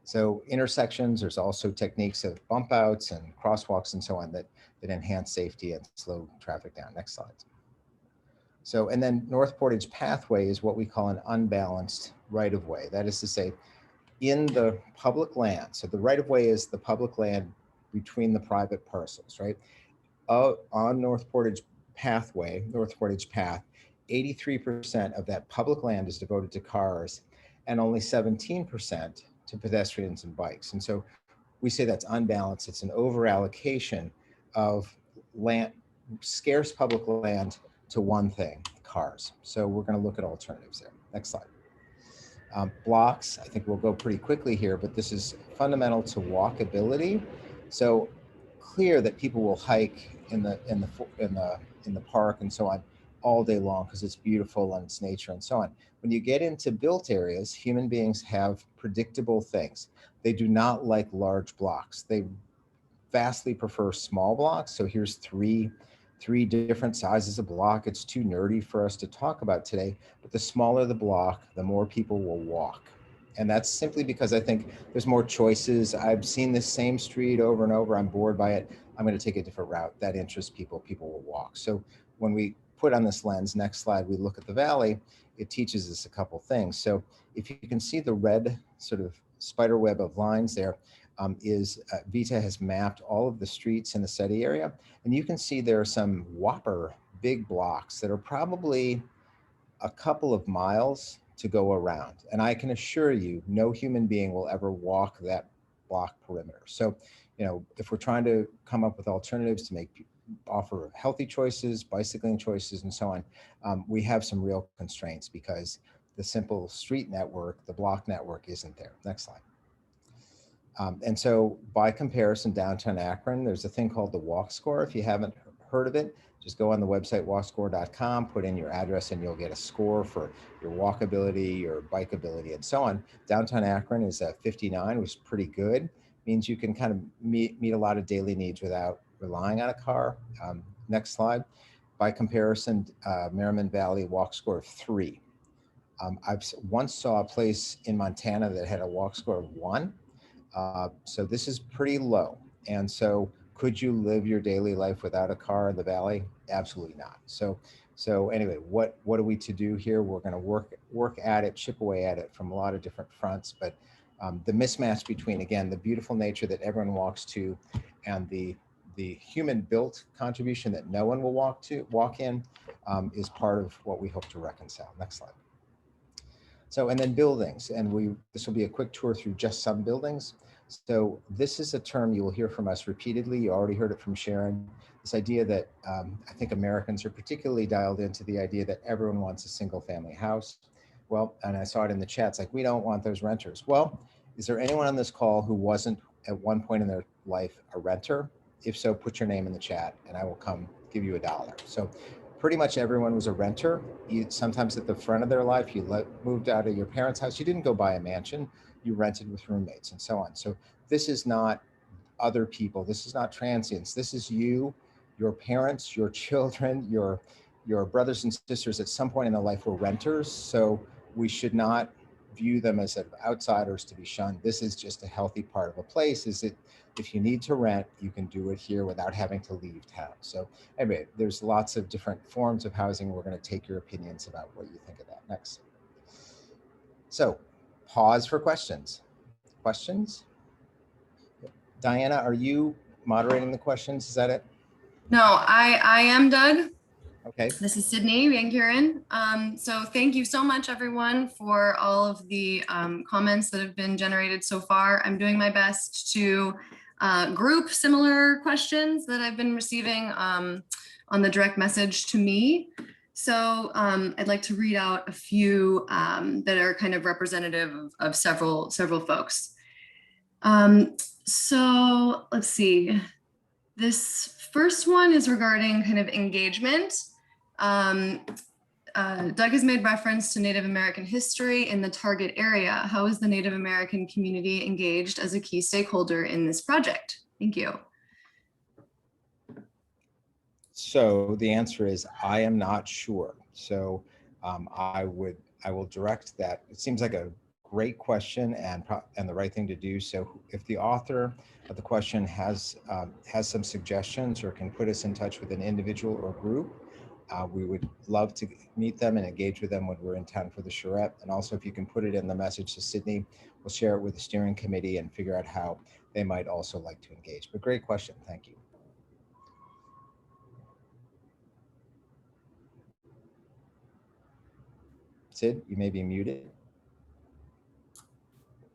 So intersections, there's also techniques of bump outs and crosswalks and so on that enhance safety and slow traffic down. Next slide. So, and then North Portage pathway is what we call an unbalanced right of way. That is to say, in the public land. So the right of way is the public land between the private parcels, right? On North Portage pathway, North Portage path, 83% of that public land is devoted to cars and only 17% to pedestrians and bikes. And so we say that's unbalanced. It's an over allocation of land, scarce public land to one thing, cars. So we're going to look at alternatives there. Next slide. Blocks, I think we'll go pretty quickly here, but this is fundamental to walkability. So clear that people will hike in the park and so on all day long because it's beautiful and it's nature and so on. When you get into built areas, human beings have predictable things. They do not like large blocks. They vastly prefer small blocks. So here's three different sizes of block. It's too nerdy for us to talk about today, but the smaller the block, the more people will walk. And that's simply because I think there's more choices. I've seen this same street over and over. I'm bored by it. I'm going to take a different route. That interests people. People will walk. So when we put on this lens, next slide, we look at the valley, it teaches us a couple things. So if you can see the red sort of spider web of lines there, VITA has mapped all of the streets in the study area. And you can see there are some whopper big blocks that are probably a couple of miles to go around. And I can assure you, no human being will ever walk that block perimeter. So, you know, if we're trying to come up with alternatives to offer healthy choices, bicycling choices, and so on, we have some real constraints because the simple street network, the block network isn't there. Next slide. And so by comparison, downtown Akron, there's a thing called the Walk Score. If you haven't heard of it, just go on the website walkscore.com, put in your address, and you'll get a score for your walkability, your bikeability, and so on. Downtown Akron is a 59, which is pretty good. Means you can kind of meet a lot of daily needs without relying on a car. Next slide. By comparison, Merriman Valley Walk Score of 3. I've once saw a place in Montana that had a walk score of 1. So this is pretty low. And so could you live your daily life without a car in the valley? Absolutely not. So anyway, what are we to do here? We're going to work at it, chip away at it from a lot of different fronts. But the mismatch between, again, the beautiful nature that everyone walks to and the human-built contribution that no one will walk in is part of what we hope to reconcile. Next slide. So, and then buildings, and this will be a quick tour through just some buildings. So this is a term you will hear from us repeatedly. You already heard it from Sharon. This idea that I think Americans are particularly dialed into the idea that everyone wants a single family house. Well, and I saw it in the chats, like, we don't want those renters. Well, is there anyone on this call who wasn't at one point in their life a renter? If so, put your name in the chat and I will come give you $1. So pretty much everyone was a renter. Sometimes at the front of their life, you moved out of your parents' house. You didn't go buy a mansion. You rented with roommates and so on. So this is not other people. This is not transients. This is you, your parents, your children, your brothers and sisters at some point in their life were renters. So we should not view them as outsiders to be shunned. This is just a healthy part of a place. Is it, if you need to rent, you can do it here without having to leave town. So anyway, there's lots of different forms of housing. We're going to take your opinions about what you think of that. Next. So pause for questions. Questions? Diana, are you moderating the questions? Is that it? No, I am Doug. Okay. This is Sydney Van Kuren. So thank you so much, everyone, for all of the comments that have been generated so far. I'm doing my best to group similar questions that I've been receiving on the direct message to me. So I'd like to read out a few that are kind of representative of several folks. So let's see. This first one is regarding kind of engagement. Doug has made reference to Native American history in the target area. How is the Native American community engaged as a key stakeholder in this project? Thank you. So the answer is, I am not sure. So I will direct that. It seems like a great question and the right thing to do. So if the author of the question has some suggestions or can put us in touch with an individual or group, we would love to meet them and engage with them when we're in town for the charrette. And also, if you can put it in the message to Sydney, we'll share it with the steering committee and figure out how they might also like to engage. But great question, thank you. Sid, you may be muted.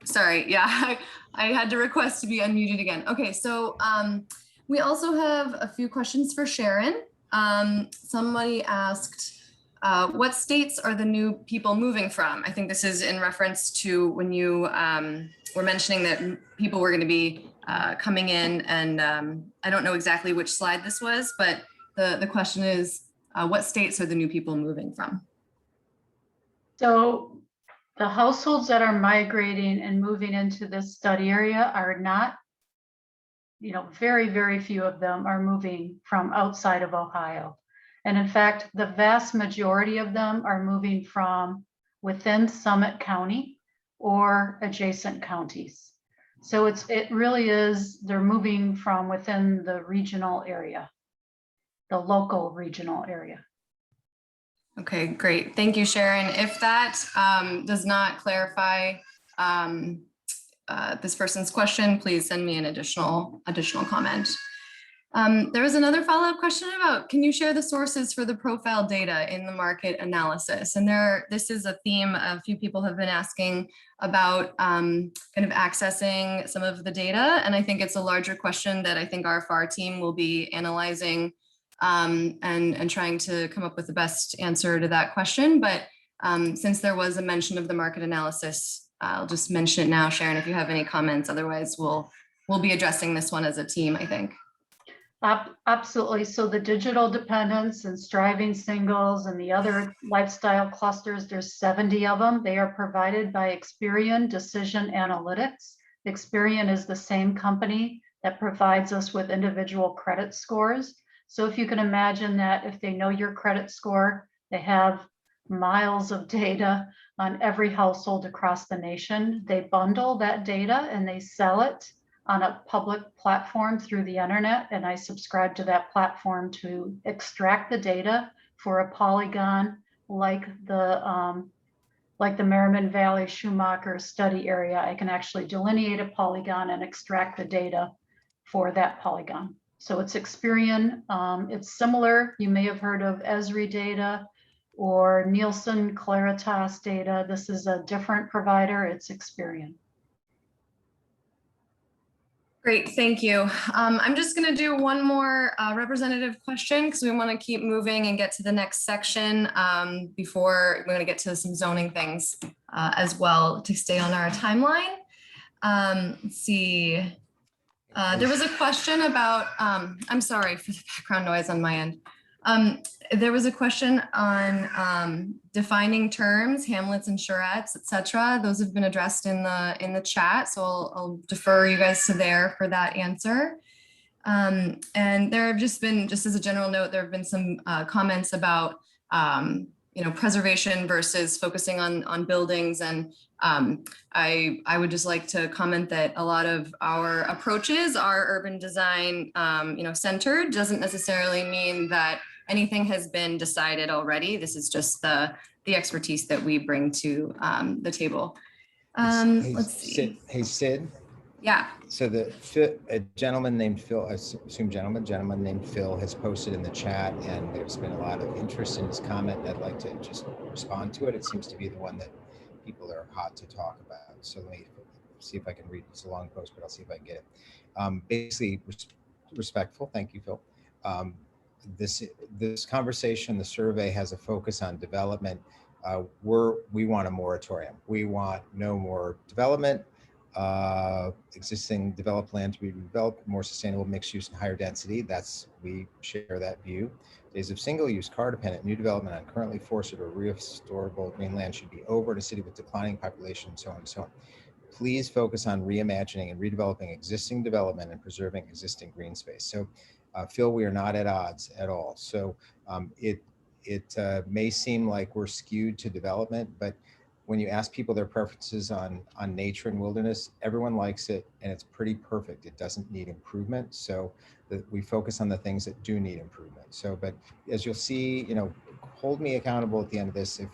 Sorry, yeah, I had to request to be unmuted again. Okay, so we also have a few questions for Sharon. Somebody asked, what states are the new people moving from? I think this is in reference to when you were mentioning that people were going to be coming in, and I don't know exactly which slide this was, but the question is, what states are the new people moving from? So the households that are migrating and moving into this study area are not, very, very few of them are moving from outside of Ohio. And in fact, the vast majority of them are moving from within Summit County or adjacent counties. So it really is, they're moving from within the regional area, the local regional area. Okay, great. Thank you, Sharon. If that does not clarify this person's question, please send me an additional comment. There was another follow-up question about, can you share the sources for the profile data in the market analysis? And this is a theme a few people have been asking about, kind of accessing some of the data. And I think it's a larger question that I think our FAR team will be analyzing and trying to come up with the best answer to that question. But since there was a mention of the market analysis, I'll just mention it now, Sharon, if you have any comments. Otherwise, we'll be addressing this one as a team, I think. Absolutely. So the digital dependents and striving singles and the other lifestyle clusters, there's 70 of them. They are provided by Experian Decision Analytics. Experian is the same company that provides us with individual credit scores. So if you can imagine that if they know your credit score, they have miles of data on every household across the nation. They bundle that data and they sell it on a public platform through the internet. And I subscribe to that platform to extract the data for a polygon like the Merriman Valley Schumacher study area. I can actually delineate a polygon and extract the data for that polygon. So it's Experian. It's similar. You may have heard of Esri data or Nielsen Claritas data. This is a different provider. It's Experian. Great, thank you. I'm just going to do one more representative question because we want to keep moving and get to the next section before we're going to get to some zoning things as well to stay on our timeline. Let's see. There was a question about, I'm sorry for the background noise on my end. There was a question on defining terms, hamlets and charrettes, etc. Those have been addressed in the chat, so I'll defer you guys to there for that answer. And there have just been, just as a general note, there have been some comments about preservation versus focusing on buildings. And I would just like to comment that a lot of our approaches are urban design centered. Doesn't necessarily mean that anything has been decided already. This is just the expertise that we bring to the table. Let's see. Hey, Sid. Yeah. So a gentleman named Phil, I assume gentleman named Phil has posted in the chat, and there's been a lot of interest in his comment. I'd like to just respond to it. It seems to be the one that people are hot to talk about. So let me see if I can read. It's a long post, but I'll see if I can get it. Basically, respectful. Thank you, Phil. This conversation, the survey has a focus on development. We want a moratorium. We want no more development. Existing developed land to be developed, more sustainable mixed use and higher density. We share that view. Days of single use, car dependent, new development on currently forested or restorable green land should be over in a city with declining population, and so on and so on. Please focus on reimagining and redeveloping existing development and preserving existing green space. So Phil, we are not at odds at all. So it may seem like we're skewed to development, but when you ask people their preferences on nature and wilderness, everyone likes it and it's pretty perfect. It doesn't need improvement. So we focus on the things that do need improvement. So, but as you'll see, hold me accountable at the end of this if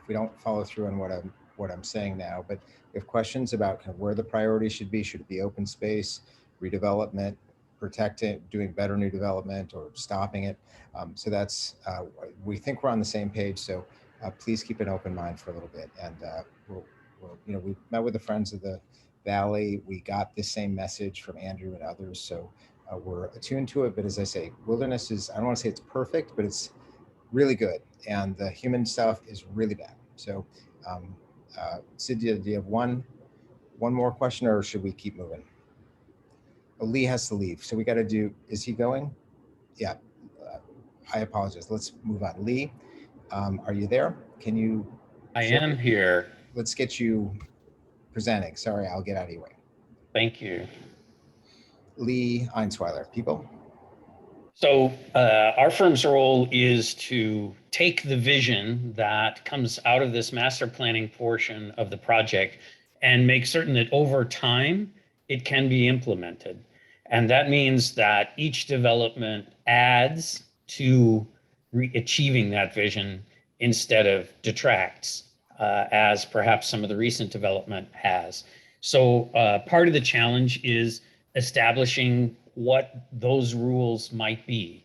we don't follow through on what I'm saying now. But if questions about kind of where the priorities should it be open space, redevelopment, protecting, doing better new development, or stopping it. So that's, we think we're on the same page. So please keep an open mind for a little bit. And we met with the Friends of the Valley. We got the same message from Andrew and others. So we're attuned to it. But as I say, wilderness is, I don't want to say it's perfect, but it's really good. And the human stuff is really bad. So Sid, do you have one more question, or should we keep moving? Oh, Lee has to leave. So we got to do, is he going? Yeah, I apologize. Let's move on. Lee, are you there? Can you? I am here. Let's get you presenting. Sorry, I'll get out of your way. Thank you. Lee Einsweiler, people. So our firm's role is to take the vision that comes out of this master planning portion of the project and make certain that over time it can be implemented. And that means that each development adds to achieving that vision instead of detracts, as perhaps some of the recent development has. So part of the challenge is establishing what those rules might be.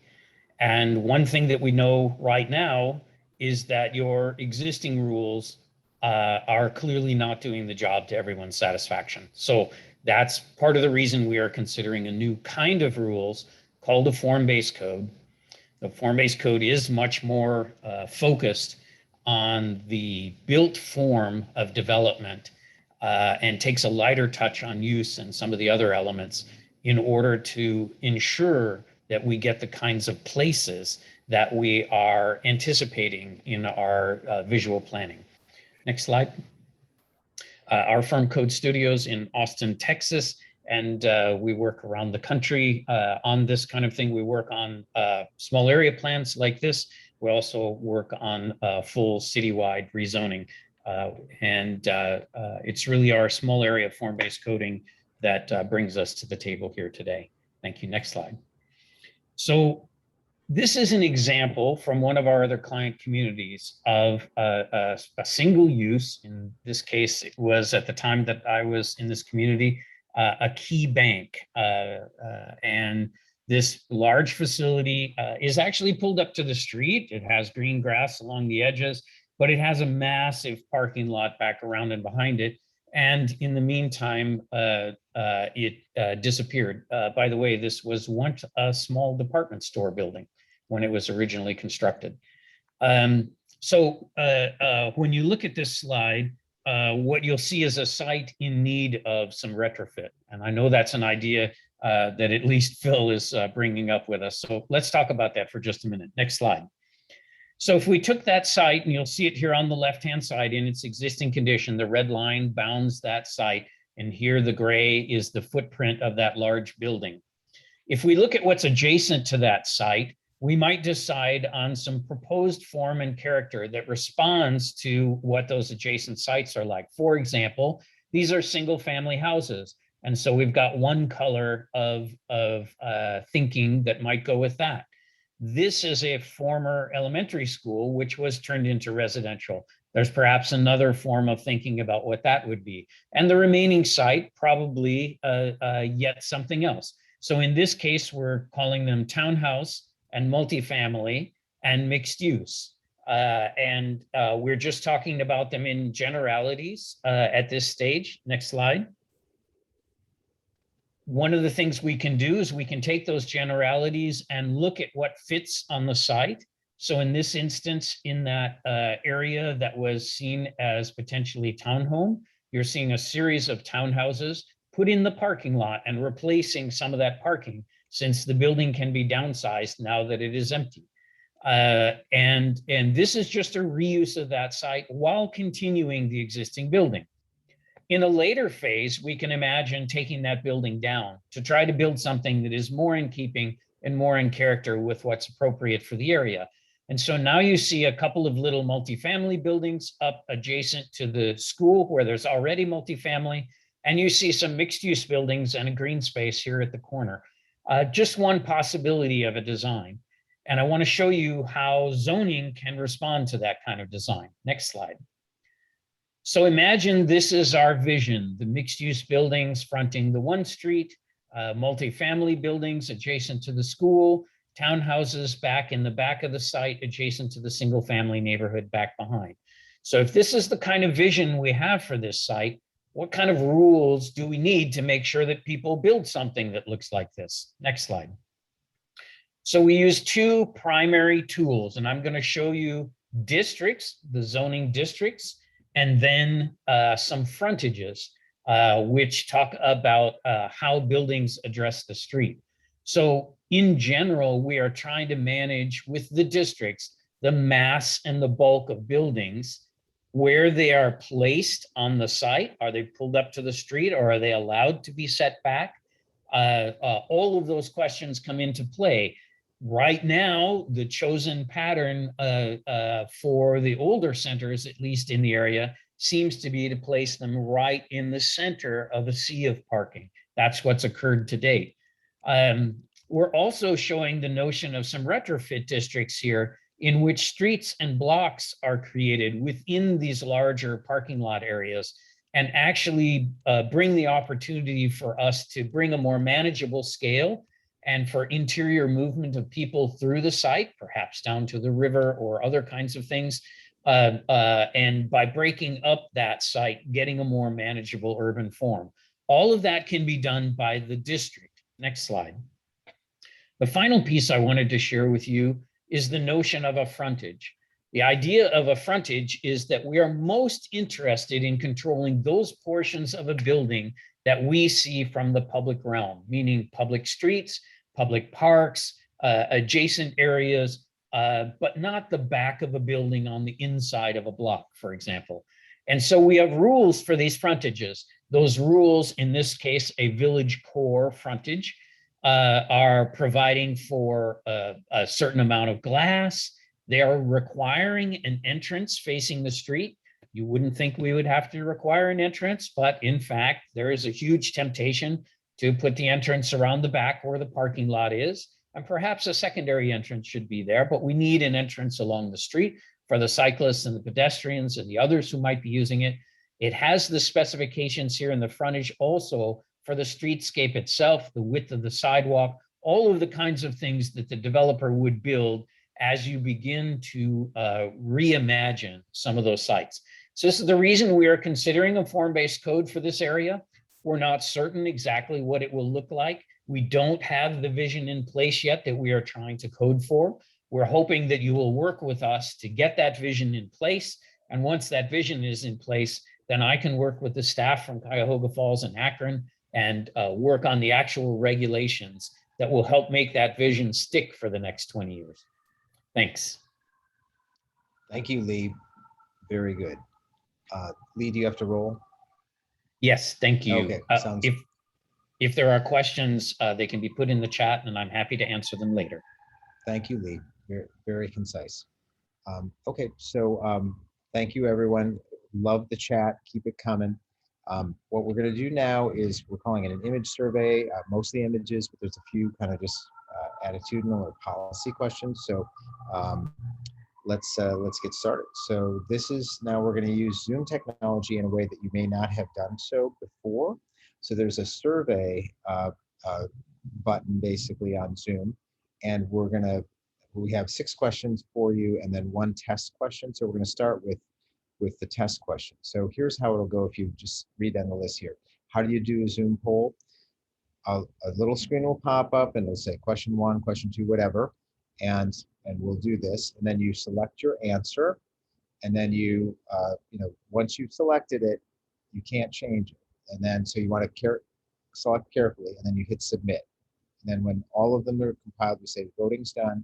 And one thing that we know right now is that your existing rules are clearly not doing the job to everyone's satisfaction. So that's part of the reason we are considering a new kind of rules called a form-based code. The form-based code is much more focused on the built form of development and takes a lighter touch on use and some of the other elements in order to ensure that we get the kinds of places that we are anticipating in our visual planning. Next slide. Our firm Code Studios in Austin, Texas, and we work around the country on this kind of thing. We work on small area plans like this. We also work on full citywide rezoning. It's really our small area form-based coding that brings us to the table here today. Thank you. Next slide. So this is an example from one of our other client communities of a single use. In this case, it was at the time that I was in this community, a key bank. And this large facility is actually pulled up to the street. It has green grass along the edges, but it has a massive parking lot back around and behind it. And in the meantime, it disappeared. By the way, this was once a small department store building when it was originally constructed. So when you look at this slide, what you'll see is a site in need of some retrofit. And I know that's an idea that at least Phil is bringing up with us. So let's talk about that for just a minute. Next slide. So if we took that site, and you'll see it here on the left-hand side in its existing condition, the red line bounds that site, and here the gray is the footprint of that large building. If we look at what's adjacent to that site, we might decide on some proposed form and character that responds to what those adjacent sites are like. For example, these are single-family houses, and so we've got one color of thinking that might go with that. This is a former elementary school, which was turned into residential. There's perhaps another form of thinking about what that would be. And the remaining site, probably yet something else. So in this case, we're calling them townhouse and multifamily and mixed use. We're just talking about them in generalities at this stage. Next slide. One of the things we can do is we can take those generalities and look at what fits on the site. So in this instance, in that area that was seen as potentially townhome, you're seeing a series of townhouses put in the parking lot and replacing some of that parking, since the building can be downsized now that it is empty. And this is just a reuse of that site while continuing the existing building. In a later phase, we can imagine taking that building down to try to build something that is more in keeping and more in character with what's appropriate for the area. And so now you see a couple of little multifamily buildings up adjacent to the school where there's already multifamily, and you see some mixed use buildings and a green space here at the corner. Just one possibility of a design. And I want to show you how zoning can respond to that kind of design. Next slide. So imagine this is our vision, the mixed use buildings fronting the one street, multifamily buildings adjacent to the school, townhouses back in the back of the site adjacent to the single family neighborhood back behind. So if this is the kind of vision we have for this site, what kind of rules do we need to make sure that people build something that looks like this? Next slide. So we use two primary tools, and I'm going to show you districts, the zoning districts, and then some frontages, which talk about how buildings address the street. So in general, we are trying to manage with the districts the mass and the bulk of buildings, where they are placed on the site. Are they pulled up to the street, or are they allowed to be set back? All of those questions come into play. Right now, the chosen pattern for the older centers, at least in the area, seems to be to place them right in the center of a sea of parking. That's what's occurred to date. We're also showing the notion of some retrofit districts here, in which streets and blocks are created within these larger parking lot areas, and actually bring the opportunity for us to bring a more manageable scale and for interior movement of people through the site, perhaps down to the river or other kinds of things. And by breaking up that site, getting a more manageable urban form. All of that can be done by the district. Next slide. The final piece I wanted to share with you is the notion of a frontage. The idea of a frontage is that we are most interested in controlling those portions of a building that we see from the public realm, meaning public streets, public parks, adjacent areas, but not the back of a building on the inside of a block, for example. And so we have rules for these frontages. Those rules, in this case, a village core frontage, are providing for a certain amount of glass. They are requiring an entrance facing the street. You wouldn't think we would have to require an entrance, but in fact, there is a huge temptation to put the entrance around the back where the parking lot is. And perhaps a secondary entrance should be there, but we need an entrance along the street for the cyclists and the pedestrians and the others who might be using it. It has the specifications here in the frontage also for the streetscape itself, the width of the sidewalk, all of the kinds of things that the developer would build as you begin to reimagine some of those sites. So this is the reason we are considering a form-based code for this area. We're not certain exactly what it will look like. We don't have the vision in place yet that we are trying to code for. We're hoping that you will work with us to get that vision in place. And once that vision is in place, then I can work with the staff from Cuyahoga Falls and Akron and work on the actual regulations that will help make that vision stick for the next 20 years. Thanks. Thank you, Lee. Very good. Lee, do you have to roll? Yes, thank you. Okay, sounds if there are questions, they can be put in the chat and I'm happy to answer them later. Thank you, Lee. Very, very concise. Okay, so thank you, everyone. Love the chat. Keep it coming. What we're going to do now is we're calling it an image survey, mostly images, but there's a few kind of just attitudinal or policy questions. So let's get started. So this is now we're going to use Zoom technology in a way that you may not have done so before. So there's a survey button basically on Zoom, and we have 6 questions for you and then 1 test question. So we're going to start with the test question. So here's how it'll go if you just read down the list here. How do you do a Zoom poll? A little screen will pop up and it'll say question 1, question 2, whatever. And we'll do this. And then you select your answer. And then you once you've selected it, you can't change it. And then, so you want to select carefully and then you hit submit. And then when all of them are compiled, we say voting's done.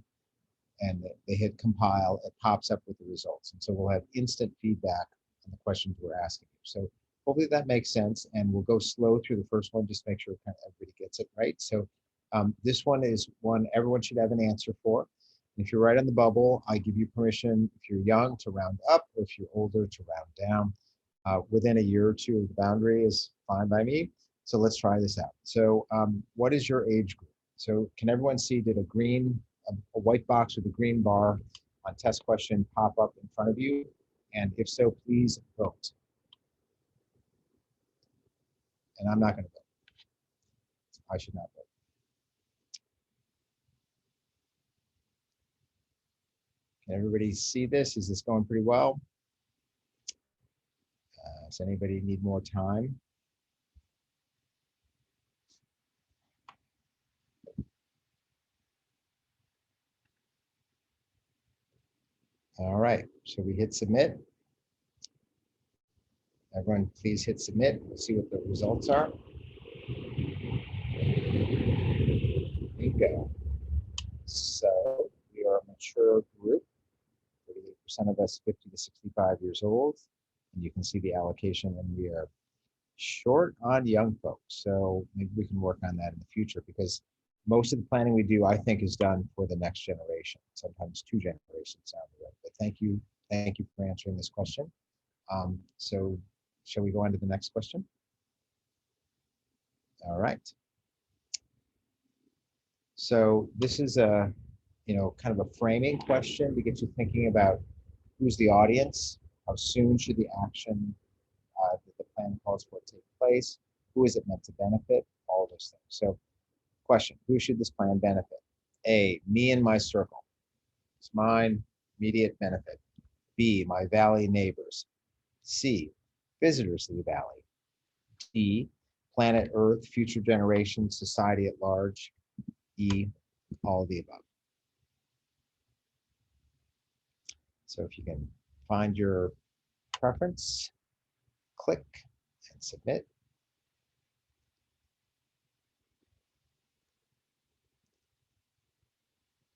And they hit compile, it pops up with the results. And so we'll have instant feedback on the questions we're asking you. So hopefully that makes sense. And we'll go slow through the first one, just make sure kind of everybody gets it right. So this one is one everyone should have an answer for. And if you're right on the bubble, I give you permission, if you're young, to round up, or if you're older, to round down. Within a year or 2 of the boundary is fine by me. So let's try this out. So what is your age group? So can everyone see, did a white box with a green bar on test question pop up in front of you? And if so, please vote. And I'm not going to vote. I should not vote. Can everybody see this? Is this going pretty well? Does anybody need more time? All right, so we hit submit. Everyone, please hit submit. We'll see what the results are. Bingo. So we are a mature group, 38% of us 50 to 65 years old. And you can see the allocation, and we are short on young folks. So maybe we can work on that in the future, because most of the planning we do, I think, is done for the next generation, sometimes 2 generations down the road. But thank you for answering this question. So shall we go on to the next question? All right. So this is a, kind of a framing question to get you thinking about who's the audience, how soon should the action that the plan calls for take place, who is it meant to benefit, all those things. So question, who should this plan benefit? A, me and my circle. It's mine, immediate benefit. B, my valley neighbors. C, visitors to the valley. D, planet Earth, future generations, society at large. E, all of the above. So if you can find your preference, click and submit.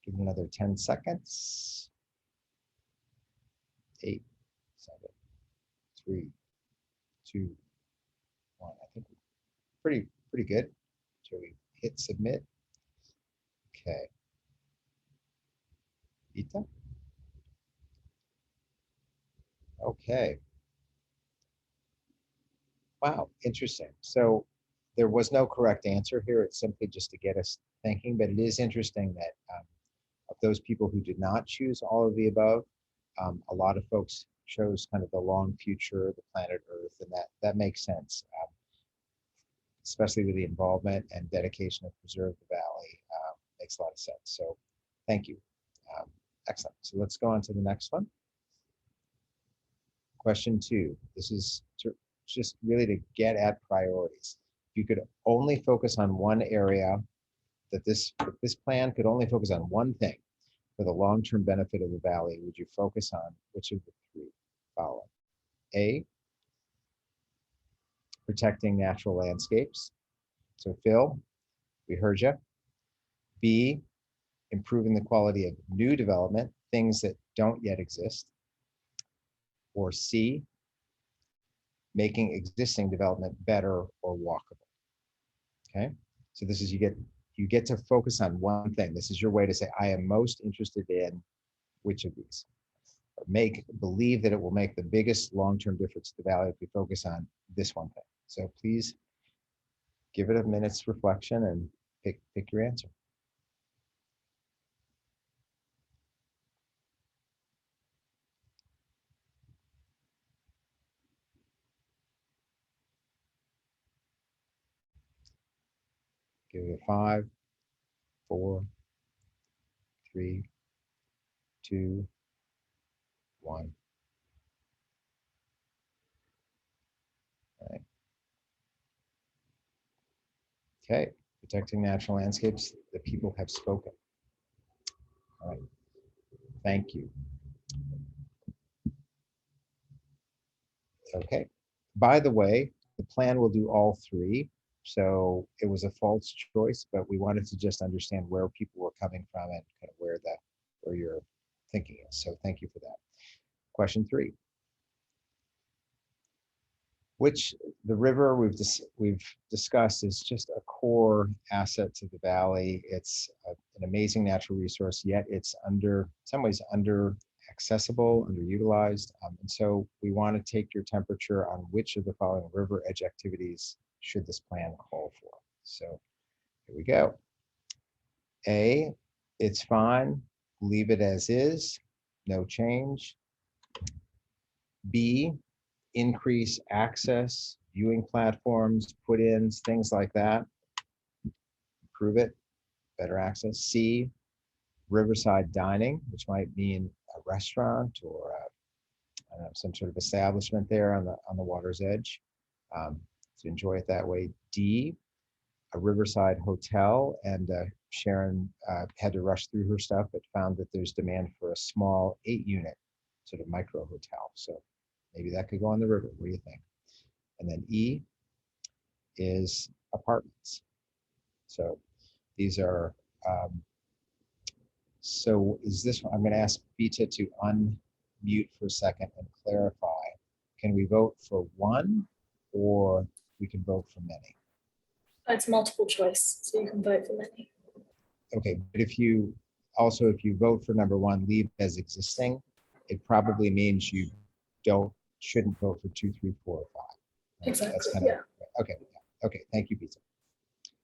Give it another 10 seconds. 8, 7, 3, 2, 1. I think we're pretty good. So we hit submit. Okay. Vita. Okay. Wow, interesting. So there was no correct answer here. It's simply just to get us thinking, but it is interesting that of those people who did not choose all of the above, a lot of folks chose kind of the long future, the planet Earth, and that makes sense, especially with the involvement and dedication of Preserve the Valley. Makes a lot of sense. So thank you. Excellent. So let's go on to the next one. Question 2. This is just really to get at priorities. If you could only focus on one area, that this plan could only focus on one thing for the long-term benefit of the valley, would you focus on which of the 3 following? A, protecting natural landscapes. So Phil, we heard you. B, improving the quality of new development, things that don't yet exist. Or C, making existing development better or walkable. Okay, so this is, you get to focus on one thing. This is your way to say, I am most interested in which of these. Or believe that it will make the biggest long-term difference to the valley if we focus on this one thing. So please give it a minute's reflection and pick your answer. Give it a 5, 4, 3, 2, 1. All right. Okay, protecting natural landscapes, the people have spoken. All right, thank you. Okay, by the way, the plan will do all 3. So it was a false choice, but we wanted to just understand where people were coming from and kind of where your thinking is. So thank you for that. Question 3. Which the river we've discussed is just a core asset to the valley. It's an amazing natural resource, yet it's in some ways under accessible, underutilized. And so we want to take your temperature on which of the following river edge activities should this plan call for. So here we go. A, it's fine, leave it as is, no change. B, increase access, viewing platforms, put-ins, things like that. Improve it, better access. C, riverside dining, which might mean a restaurant or I don't know, some sort of establishment there on the water's edge. To enjoy it that way. D, a riverside hotel, and Sharon had to rush through her stuff, but found that there's demand for a small 8-unit sort of micro hotel. So maybe that could go on the river. What do you think? And then E is apartments. So these are, so is this one, I'm going to ask Vita to unmute for a second and clarify. Can we vote for one, or we can vote for many? It's multiple choice, so you can vote for many. Okay, but if you vote for number 1, leave as existing, it probably means you shouldn't vote for 2, 3, 4, or 5. Right? Exactly. That's kind of, okay. Okay, thank you, Vita.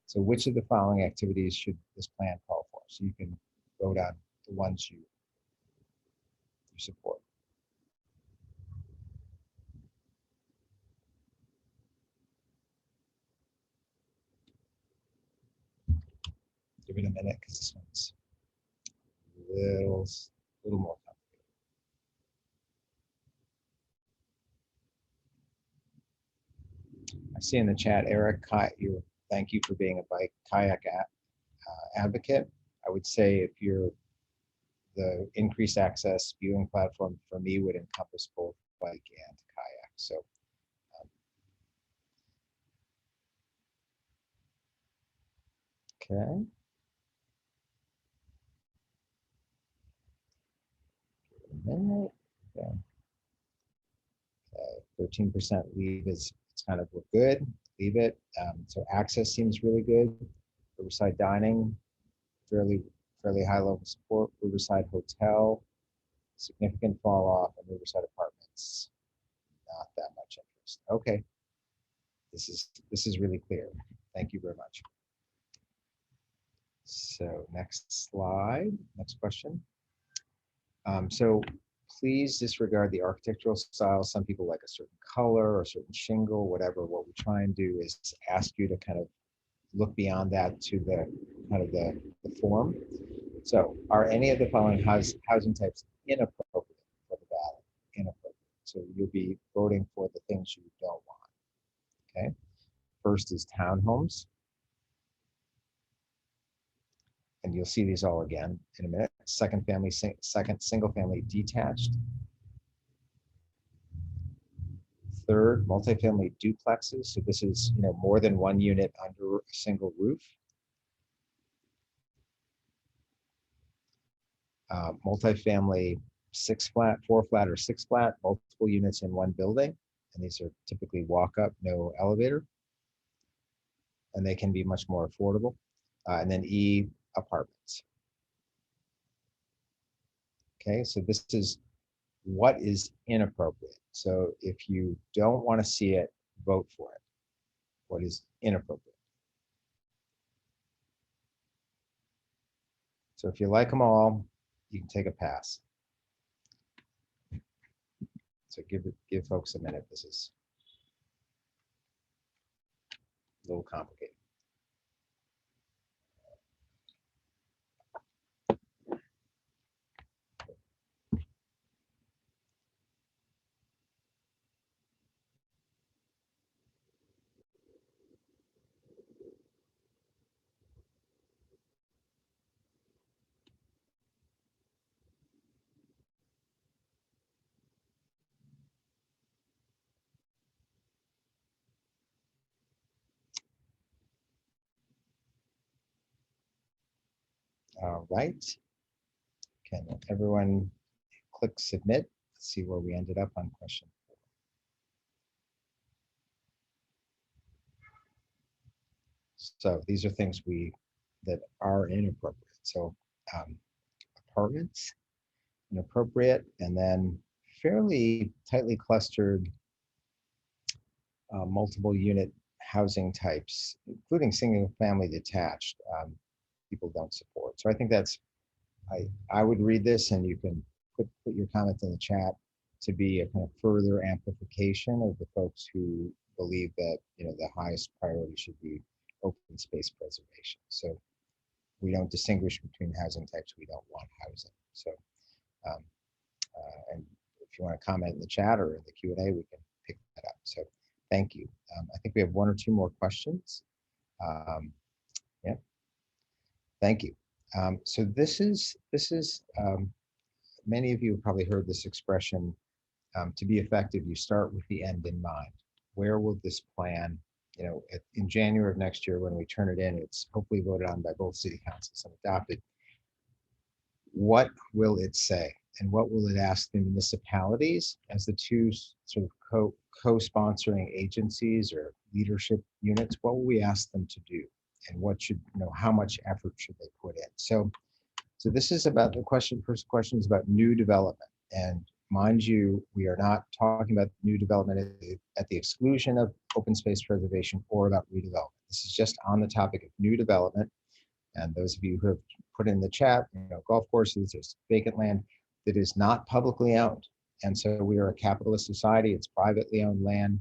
So which of the following activities should this plan call for? So you can vote on the ones you support. Give it a minute because this one's a little more complicated. I see in the chat, Eric, thank you for being a kayak advocate. I would say if you're the increased access viewing platform for me would encompass both bike and kayak. So okay. Minute. Okay. 13% leave is, it's kind of, we're good, leave it. So access seems really good. Riverside dining, fairly high level support. Riverside hotel, significant fall off, and Riverside apartments, not that much interest. Okay, this is really clear. Thank you very much. So next slide, next question. So please disregard the architectural style. Some people like a certain color or a certain shingle, whatever. What we try and do is ask you to kind of look beyond that to the kind of the form. So are any of the following housing types inappropriate for the ballot? Inappropriate. So you'll be voting for the things you don't want. Okay. First is townhomes. And you'll see these all again in a minute. Second single family detached. Third, multifamily duplexes. So this is, more than one unit under a single roof. Multifamily 6-flat, 4-flat, or 6-flat, multiple units in one building. And these are typically walk up, no elevator. And they can be much more affordable. And then E, apartments. Okay, so this is what is inappropriate. So if you don't want to see it, vote for it. What is inappropriate? So if you like them all, you can take a pass. So give folks a minute. This is a little complicated. All right. Can everyone click submit? Let's see where we ended up on question 4. So these are things that are inappropriate. So apartments, inappropriate, and then fairly tightly clustered multiple unit housing types, including single family detached, people don't support. So I think that's, I would read this, and you can put your comments in the chat to be a kind of further amplification of the folks who believe that the highest priority should be open space preservation. So we don't distinguish between housing types. We don't want housing. So comment in the chat or in the Q&A, we can pick that up. So thank you. I think we have one or two more questions. Yeah, thank you. So this is many of you have probably heard this expression, to be effective, you start with the end in mind. Where will this plan, in January of next year when we turn it in, it's hopefully voted on by both city councils and adopted. What will it say? And what will it ask the municipalities as the two sort of co-sponsoring agencies or leadership units? What will we ask them to do? And what should, how much effort should they put in? So this is about the question, first question is about new development. And mind you, we are not talking about new development at the exclusion of open space preservation or about redevelopment. This is just on the topic of new development. And those of you who have put in the chat, golf courses, there's vacant land that is not publicly owned. And so we are a capitalist society, it's privately owned land.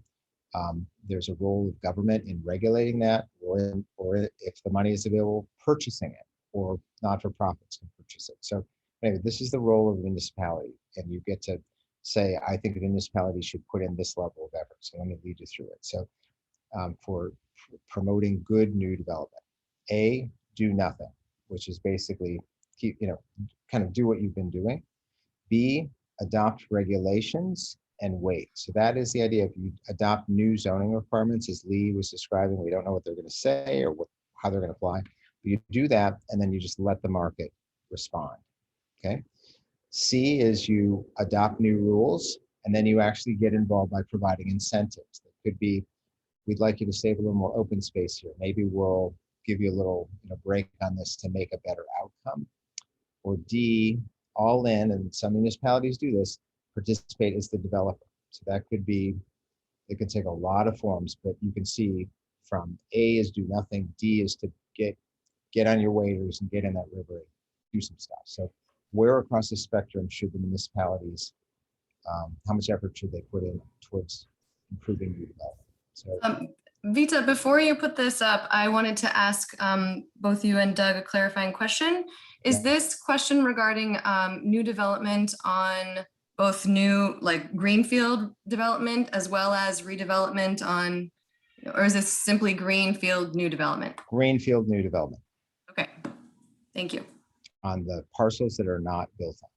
There's a role of government in regulating that, or if the money is available, purchasing it, or not-for-profits can purchase it. So anyway, this is the role of a municipality, and you get to say, I think a municipality should put in this level of effort. So let me lead you through it. So for promoting good new development, A, do nothing, which is basically keep, kind of do what you've been doing. B, adopt regulations and wait. So that is the idea. If you adopt new zoning requirements, as Lee was describing, we don't know what they're going to say or how they're going to fly. But you do that, and then you just let the market respond. Okay. C is you adopt new rules, and then you actually get involved by providing incentives. That could be, we'd like you to save a little more open space here. Maybe we'll give you a little break on this to make a better outcome. Or D, all in, and some municipalities do this, participate as the developer. So that could be, it can take a lot of forms, but you can see from A is do nothing, D is to get on your waders and get in that river and do some stuff. So where across the spectrum should the municipalities, how much effort should they put in towards improving new development? So Vita, before you put this up, I wanted to ask both you and Doug a clarifying question. Is this question regarding new development on both new, like greenfield development, as well as redevelopment on, or is this simply greenfield new development? Greenfield new development. Okay, thank you. On the parcels that are not built on.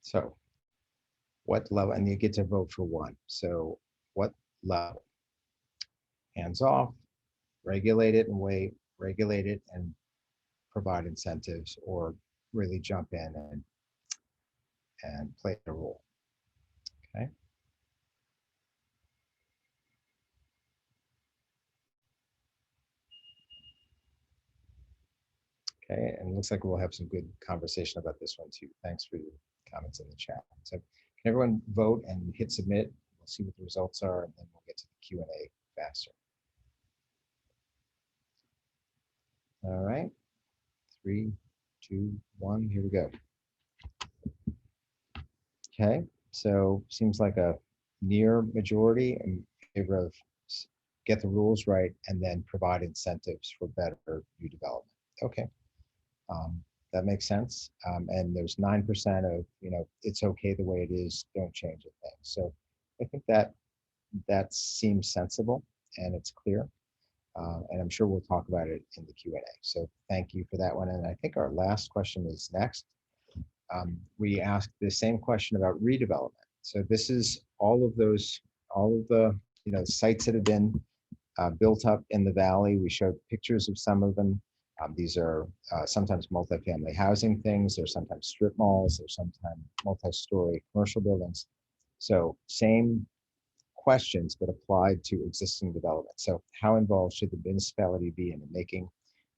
So what level, and you get to vote for one. So what level? Hands off, regulate it and wait, regulate it and provide incentives, or really jump in and play a role. Okay. Okay, and it looks like we'll have some good conversation about this one too. Thanks for your comments in the chat. So can everyone vote and hit submit? We'll see what the results are, and then we'll get to the Q&A faster. All right, 3, 2, 1, here we go. Okay, so seems like a near majority in favor of get the rules right and then provide incentives for better new development. Okay. That makes sense. And there's 9% of, it's okay the way it is, don't change a thing. So I think that seems sensible and it's clear. And I'm sure we'll talk about it in the Q&A. So thank you for that one. And I think our last question is next. We asked the same question about redevelopment. So this is all of the sites that have been built up in the valley. We showed pictures of some of them. These are sometimes multifamily housing things. They're sometimes strip malls. They're sometimes multi-story commercial buildings. So same questions, but applied to existing development. So how involved should the municipality be in making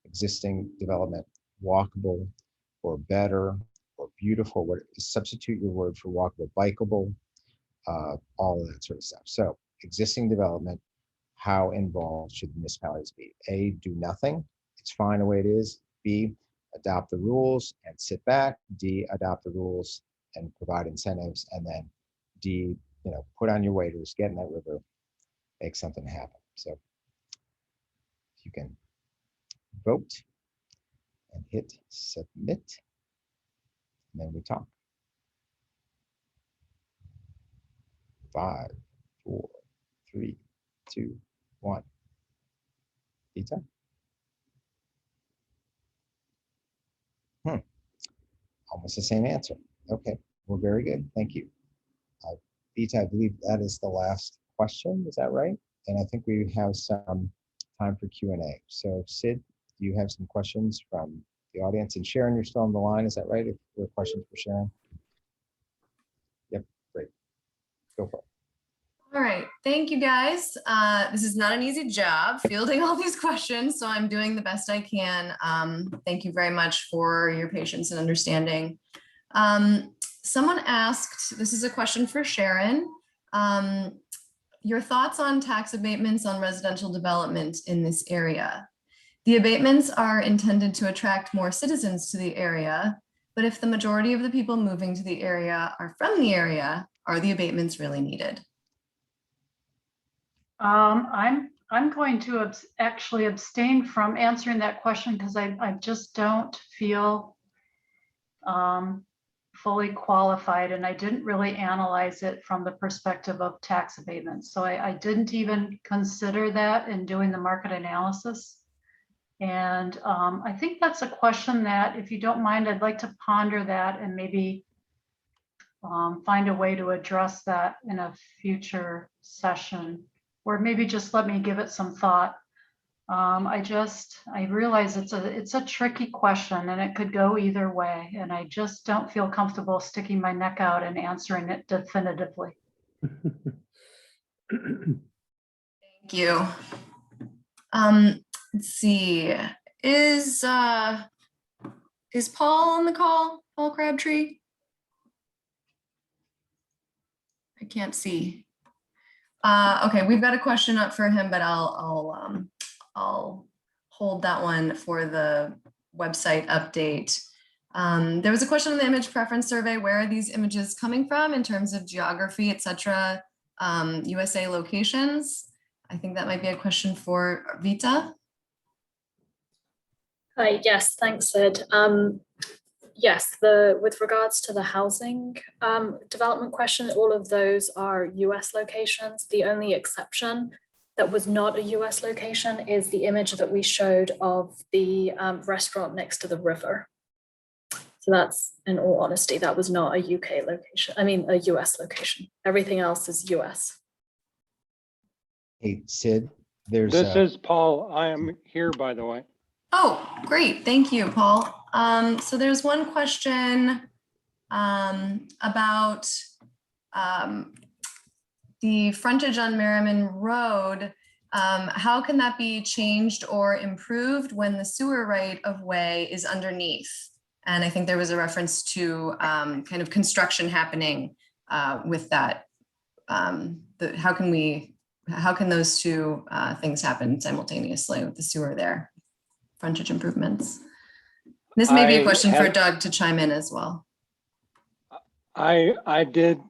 existing development walkable or better or beautiful? Substitute your word for walkable, bikeable, all of that sort of stuff. So existing development, how involved should the municipalities be? A, do nothing. It's fine the way it is. B, adopt the rules and sit back. D, adopt the rules and provide incentives. And then D, put on your waders, get in that river, make something happen. So you can vote and hit submit, and then we talk. 5, 4, 3, 2, 1. Vita? Almost the same answer. Okay, well, very good. Thank you. Vita, I believe that is the last question. Is that right? And I think we have some time for Q&A. So Sid, do you have some questions from the audience? And Sharon, you're still on the line. Is that right? If there are questions for Sharon? Yep, great. Go for it. All right, thank you guys. This is not an easy job fielding all these questions, so I'm doing the best I can. Thank you very much for your patience and understanding. Someone asked, this is a question for Sharon, your thoughts on tax abatements on residential development in this area. The abatements are intended to attract more citizens to the area, but if the majority of the people moving to the area are from the area, are the abatements really needed? I'm going to actually abstain from answering that question because I just don't feel fully qualified, and I didn't really analyze it from the perspective of tax abatements. So I didn't even consider that in doing the market analysis. And I think that's a question that, if you don't mind, I'd like to ponder that and maybe find a way to address that in a future session, or maybe just let me give it some thought. I realize it's a tricky question and it could go either way, and I just don't feel comfortable sticking my neck out and answering it definitively. Thank you. Let's see, is Paul on the call? Paul Crabtree? I can't see. Okay, we've got a question up for him, but I'll hold that one for the website update. There was a question on the image preference survey. Where are these images coming from in terms of geography, etc., USA locations? I think that might be a question for Vita. Hi, yes, thanks, Sid. Yes, with regards to the housing development question, all of those are US locations. The only exception that was not a US location is the image that we showed of the restaurant next to the river. So that's, in all honesty, that was not a UK location. I mean, a US location. Everything else is US. Hey, Sid, there's This is Paul. I am here, by the way. Oh, great. Thank you, Paul. So there's one question about the frontage on Merriman Road. How can that be changed or improved when the sewer right of way is underneath? And I think there was a reference to kind of construction happening with that. How can those two things happen simultaneously with the sewer there? Frontage improvements. This may be a question for Doug to chime in as well. I did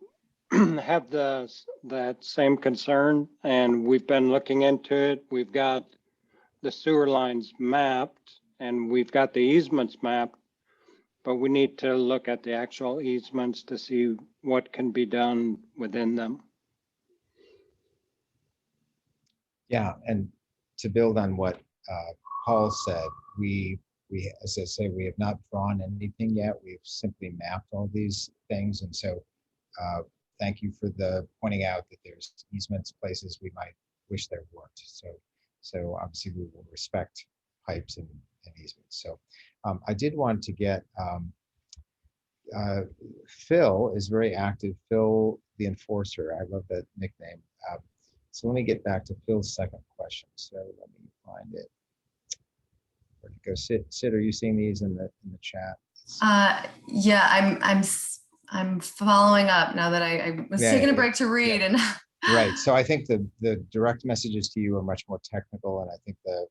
have that same concern, and we've been looking into it. We've got the sewer lines mapped and we've got the easements mapped, but we need to look at the actual easements to see what can be done within them. Yeah, and to build on what Paul said, we, as I say, we have not drawn anything yet. We've simply mapped all these things. And so thank you for the pointing out that there's easements, places we might wish there weren't. So obviously we will respect pipes and easements. So I did want to get, Phil is very active. Phil, the enforcer, I love that nickname. So let me get back to Phil's second question. So let me find it. Where'd it go? Sid, are you seeing these in the chat? Yeah, I'm following up now that I was taking a break to read. Yeah. And Right. So I think the direct messages to you are much more technical, and I think the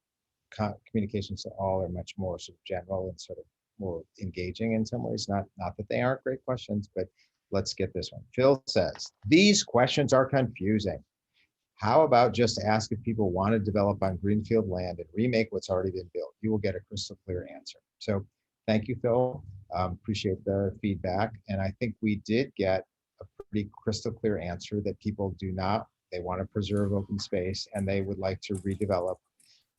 communications to all are much more sort of general and sort of more engaging in some ways. Not that they aren't great questions, but let's get this one. Phil says, these questions are confusing. How about just ask if people want to develop on greenfield land and remake what's already been built? You will get a crystal clear answer. So thank you, Phil. Appreciate the feedback. And I think we did get a pretty crystal clear answer that people do not, they want to preserve open space and they would like to redevelop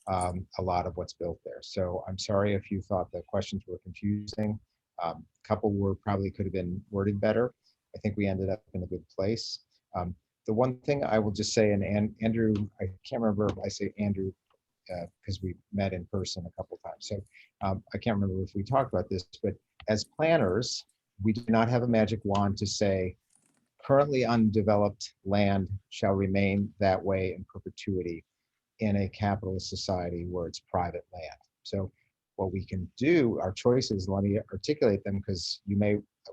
a lot of what's built there. So I'm sorry if you thought the questions were confusing. A couple were probably could have been worded better. I think we ended up in a good place. The one thing I will just say, and Andrew, I can't remember if I say Andrew because we met in person a couple times. So I can't remember if we talked about this, but as planners, we do not have a magic wand to say currently undeveloped land shall remain that way in perpetuity in a capitalist society where it's private land. So what we can do, our choices, let me articulate them because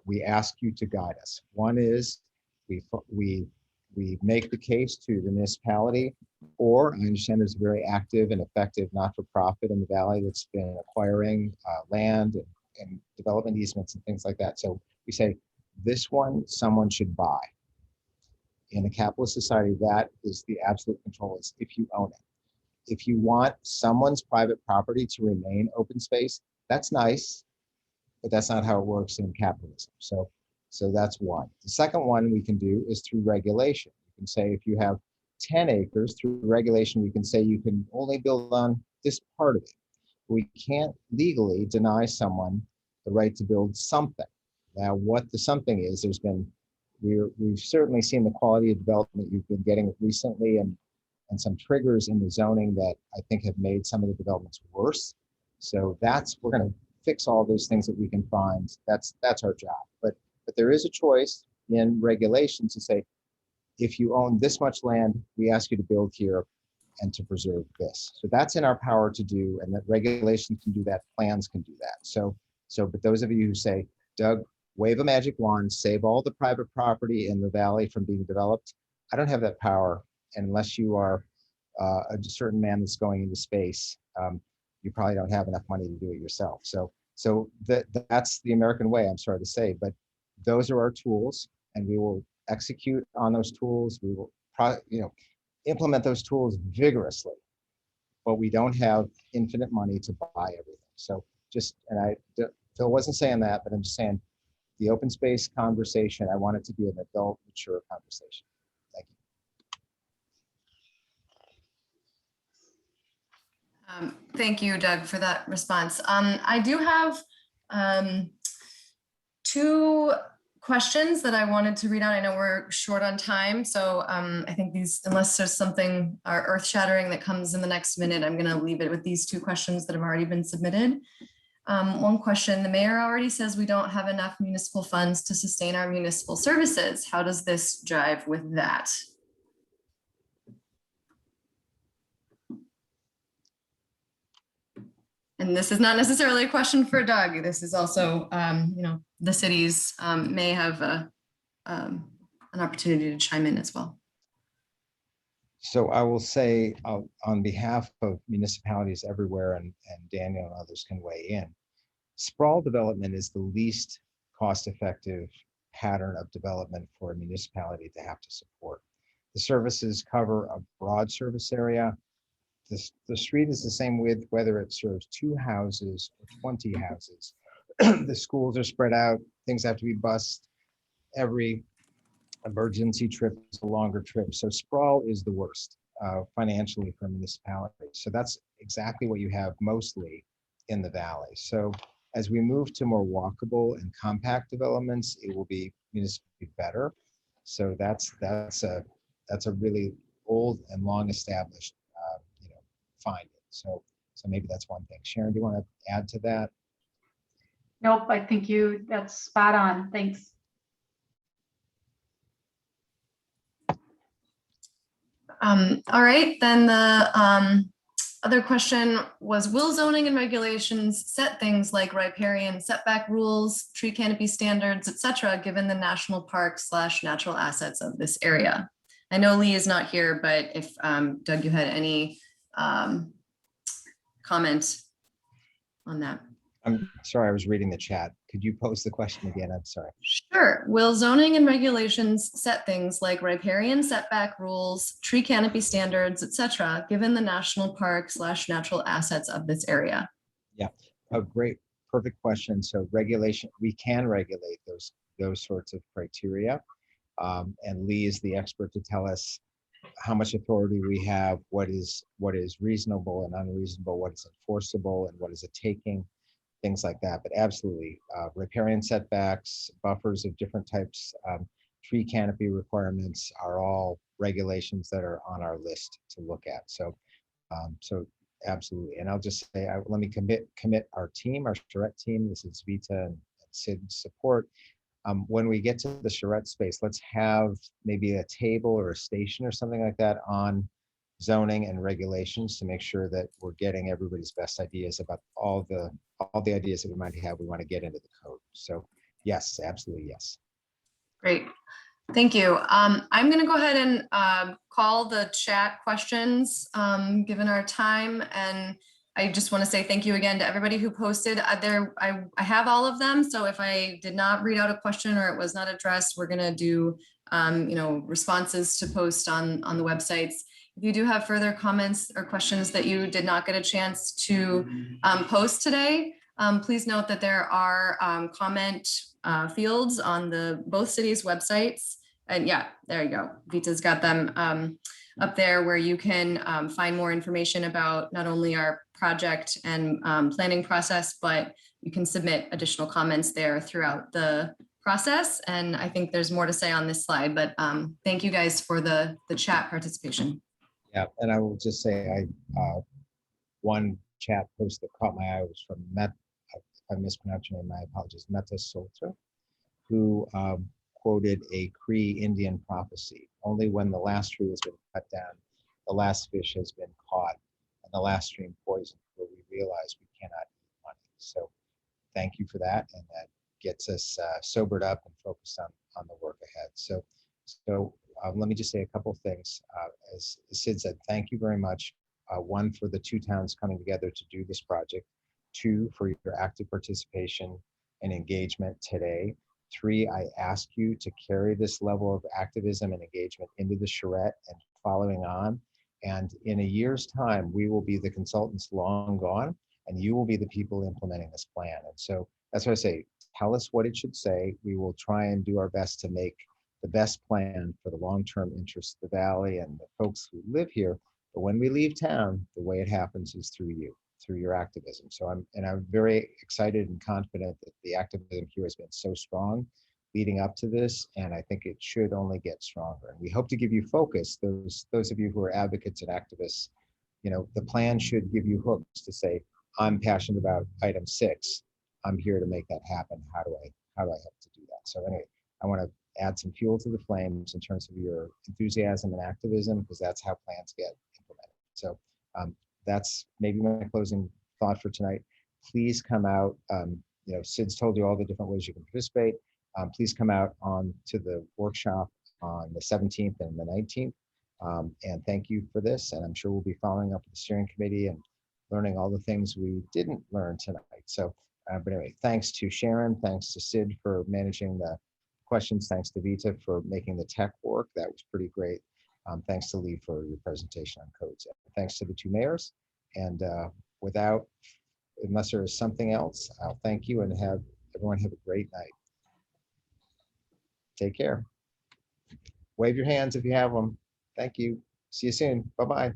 we ask you to guide us. One is we make the case to the municipality, or I understand there's a very active and effective not-for-profit in the Valley that's been acquiring land and development easements and things like that. So we say, this one, someone should buy. In a capitalist society, that is the absolute control, is if you own it. If you want someone's private property to remain open space, that's nice, but that's not how it works in capitalism. So that's one. The second one we can do is through regulation. You can say if you have 10 acres, through regulation, we can say you can only build on this part of it. We can't legally deny someone the right to build something. Now, what the something is, we've certainly seen the quality of development you've been getting recently and some triggers in the zoning that I think have made some of the developments worse. So we're going to fix all those things that we can find. That's our job. But there is a choice in regulation to say, if you own this much land, we ask you to build here and to preserve this. So that's in our power to do, and that regulation can do that, plans can do that. But those of you who say, Doug, wave a magic wand, save all the private property in the Valley from being developed, I don't have that power. Unless you are a certain man that's going into space, you probably don't have enough money to do it yourself. So that's the American way, I'm sorry to say, but those are our tools, and we will execute on those tools. We will implement those tools vigorously, but we don't have infinite money to buy everything. So Phil wasn't saying that, but I'm just saying the open space conversation, I want it to be an adult, mature conversation. Thank you. Thank you, Doug, for that response. I do have two questions that I wanted to read out. I know we're short on time, so I think these, unless there's something earth-shattering that comes in the next minute, I'm going to leave it with these two questions that have already been submitted. One question, the mayor already says we don't have enough municipal funds to sustain our municipal services. How does this jive with that? And this is not necessarily a question for Doug. This is also, the cities may have an opportunity to chime in as well. So I will say on behalf of municipalities everywhere, and Daniel and others can weigh in, sprawl development is the least cost-effective pattern of development for a municipality to have to support. The services cover a broad service area. The street is the same width, whether it serves 2 houses or 20 houses. The schools are spread out. Things have to be bused. Every emergency trip is a longer trip. So sprawl is the worst financially for municipalities. So that's exactly what you have mostly in the Valley. So as we move to more walkable and compact developments, it will be municipally better. So that's a really old and long established finding. So maybe that's one thing. Sharon, do you want to add to that? Nope, I think that's spot on. Thanks. All right, then the other question was, will zoning and regulations set things like riparian setback rules, tree canopy standards, etc., given the national park / natural assets of this area? I know Lee is not here, but if Doug, you had any comment on that. I'm sorry, I was reading the chat. Could you pose the question again? I'm sorry. Sure. Will zoning and regulations set things like riparian setback rules, tree canopy standards, etc., given the national park / natural assets of this area? Yeah, a great, perfect question. So regulation, we can regulate those sorts of criteria. And Lee is the expert to tell us how much authority we have, what is reasonable and unreasonable, what is enforceable and what is a taking, things like that. But absolutely, riparian setbacks, buffers of different types, tree canopy requirements are all regulations that are on our list to look at. So, so absolutely. And I'll just say, let me commit our team, our charrette team. This is Vita and Sid's support. When we get to the charrette space, let's have maybe a table or a station or something like that on zoning and regulations to make sure that we're getting everybody's best ideas about all the ideas that we might have. We want to get into the code. So yes, absolutely yes. Great. Thank you. I'm going to go ahead and call the chat questions given our time. And I just want to say thank you again to everybody who posted. I have all of them. So if I did not read out a question or it was not addressed, we're going to do responses to post on the websites. If you do have further comments or questions that you did not get a chance to post today, please note that there are comment fields on both cities' websites. And yeah, there you go. Vita's got them up there where you can find more information about not only our project and planning process, but you can submit additional comments there throughout the process. And I think there's more to say on this slide, but thank you guys for the chat participation. Yeah, and I will just say, one chat post that caught my eye was from if I mispronounced your name, my apologies, Meta Solter, who quoted a Cree Indian prophecy. Only when the last tree has been cut down, the last fish has been caught, and the last stream poisoned, where we realize we cannot eat money. So thank you for that, and that gets us sobered up and focused on the work ahead. So let me just say a couple of things. As Sid said, thank you very much. One, for the two towns coming together to do this project. Two, for your active participation and engagement today. Three, I ask you to carry this level of activism and engagement into the charrette and following on. And in a year's time, we will be the consultants long gone, and you will be the people implementing this plan. And so that's what I say, tell us what it should say. We will try and do our best to make the best plan for the long-term interests of the valley and the folks who live here. But when we leave town, the way it happens is through you, through your activism. So I'm very excited and confident that the activism here has been so strong leading up to this, and I think it should only get stronger. And we hope to give you focus, those of you who are advocates and activists. The plan should give you hooks to say, I'm passionate about item 6. I'm here to make that happen. How do I help to do that? So anyway, I want to add some fuel to the flames in terms of your enthusiasm and activism, because that's how plans get implemented. So that's maybe my closing thought for tonight. Please come out. Sid's told you all the different ways you can participate. Please come out on to the workshop on the 17th and the 19th. And thank you for this. And I'm sure we'll be following up with the steering committee and learning all the things we didn't learn tonight. So, but anyway, thanks to Sharon, thanks to Sid for managing the questions, thanks to Vita for making the tech work. That was pretty great. Thanks to Lee for your presentation on codes. Thanks to the two mayors. And unless there is something else, I'll thank you and everyone have a great night. Take care. Wave your hands if you have them. Thank you. See you soon. Bye-bye.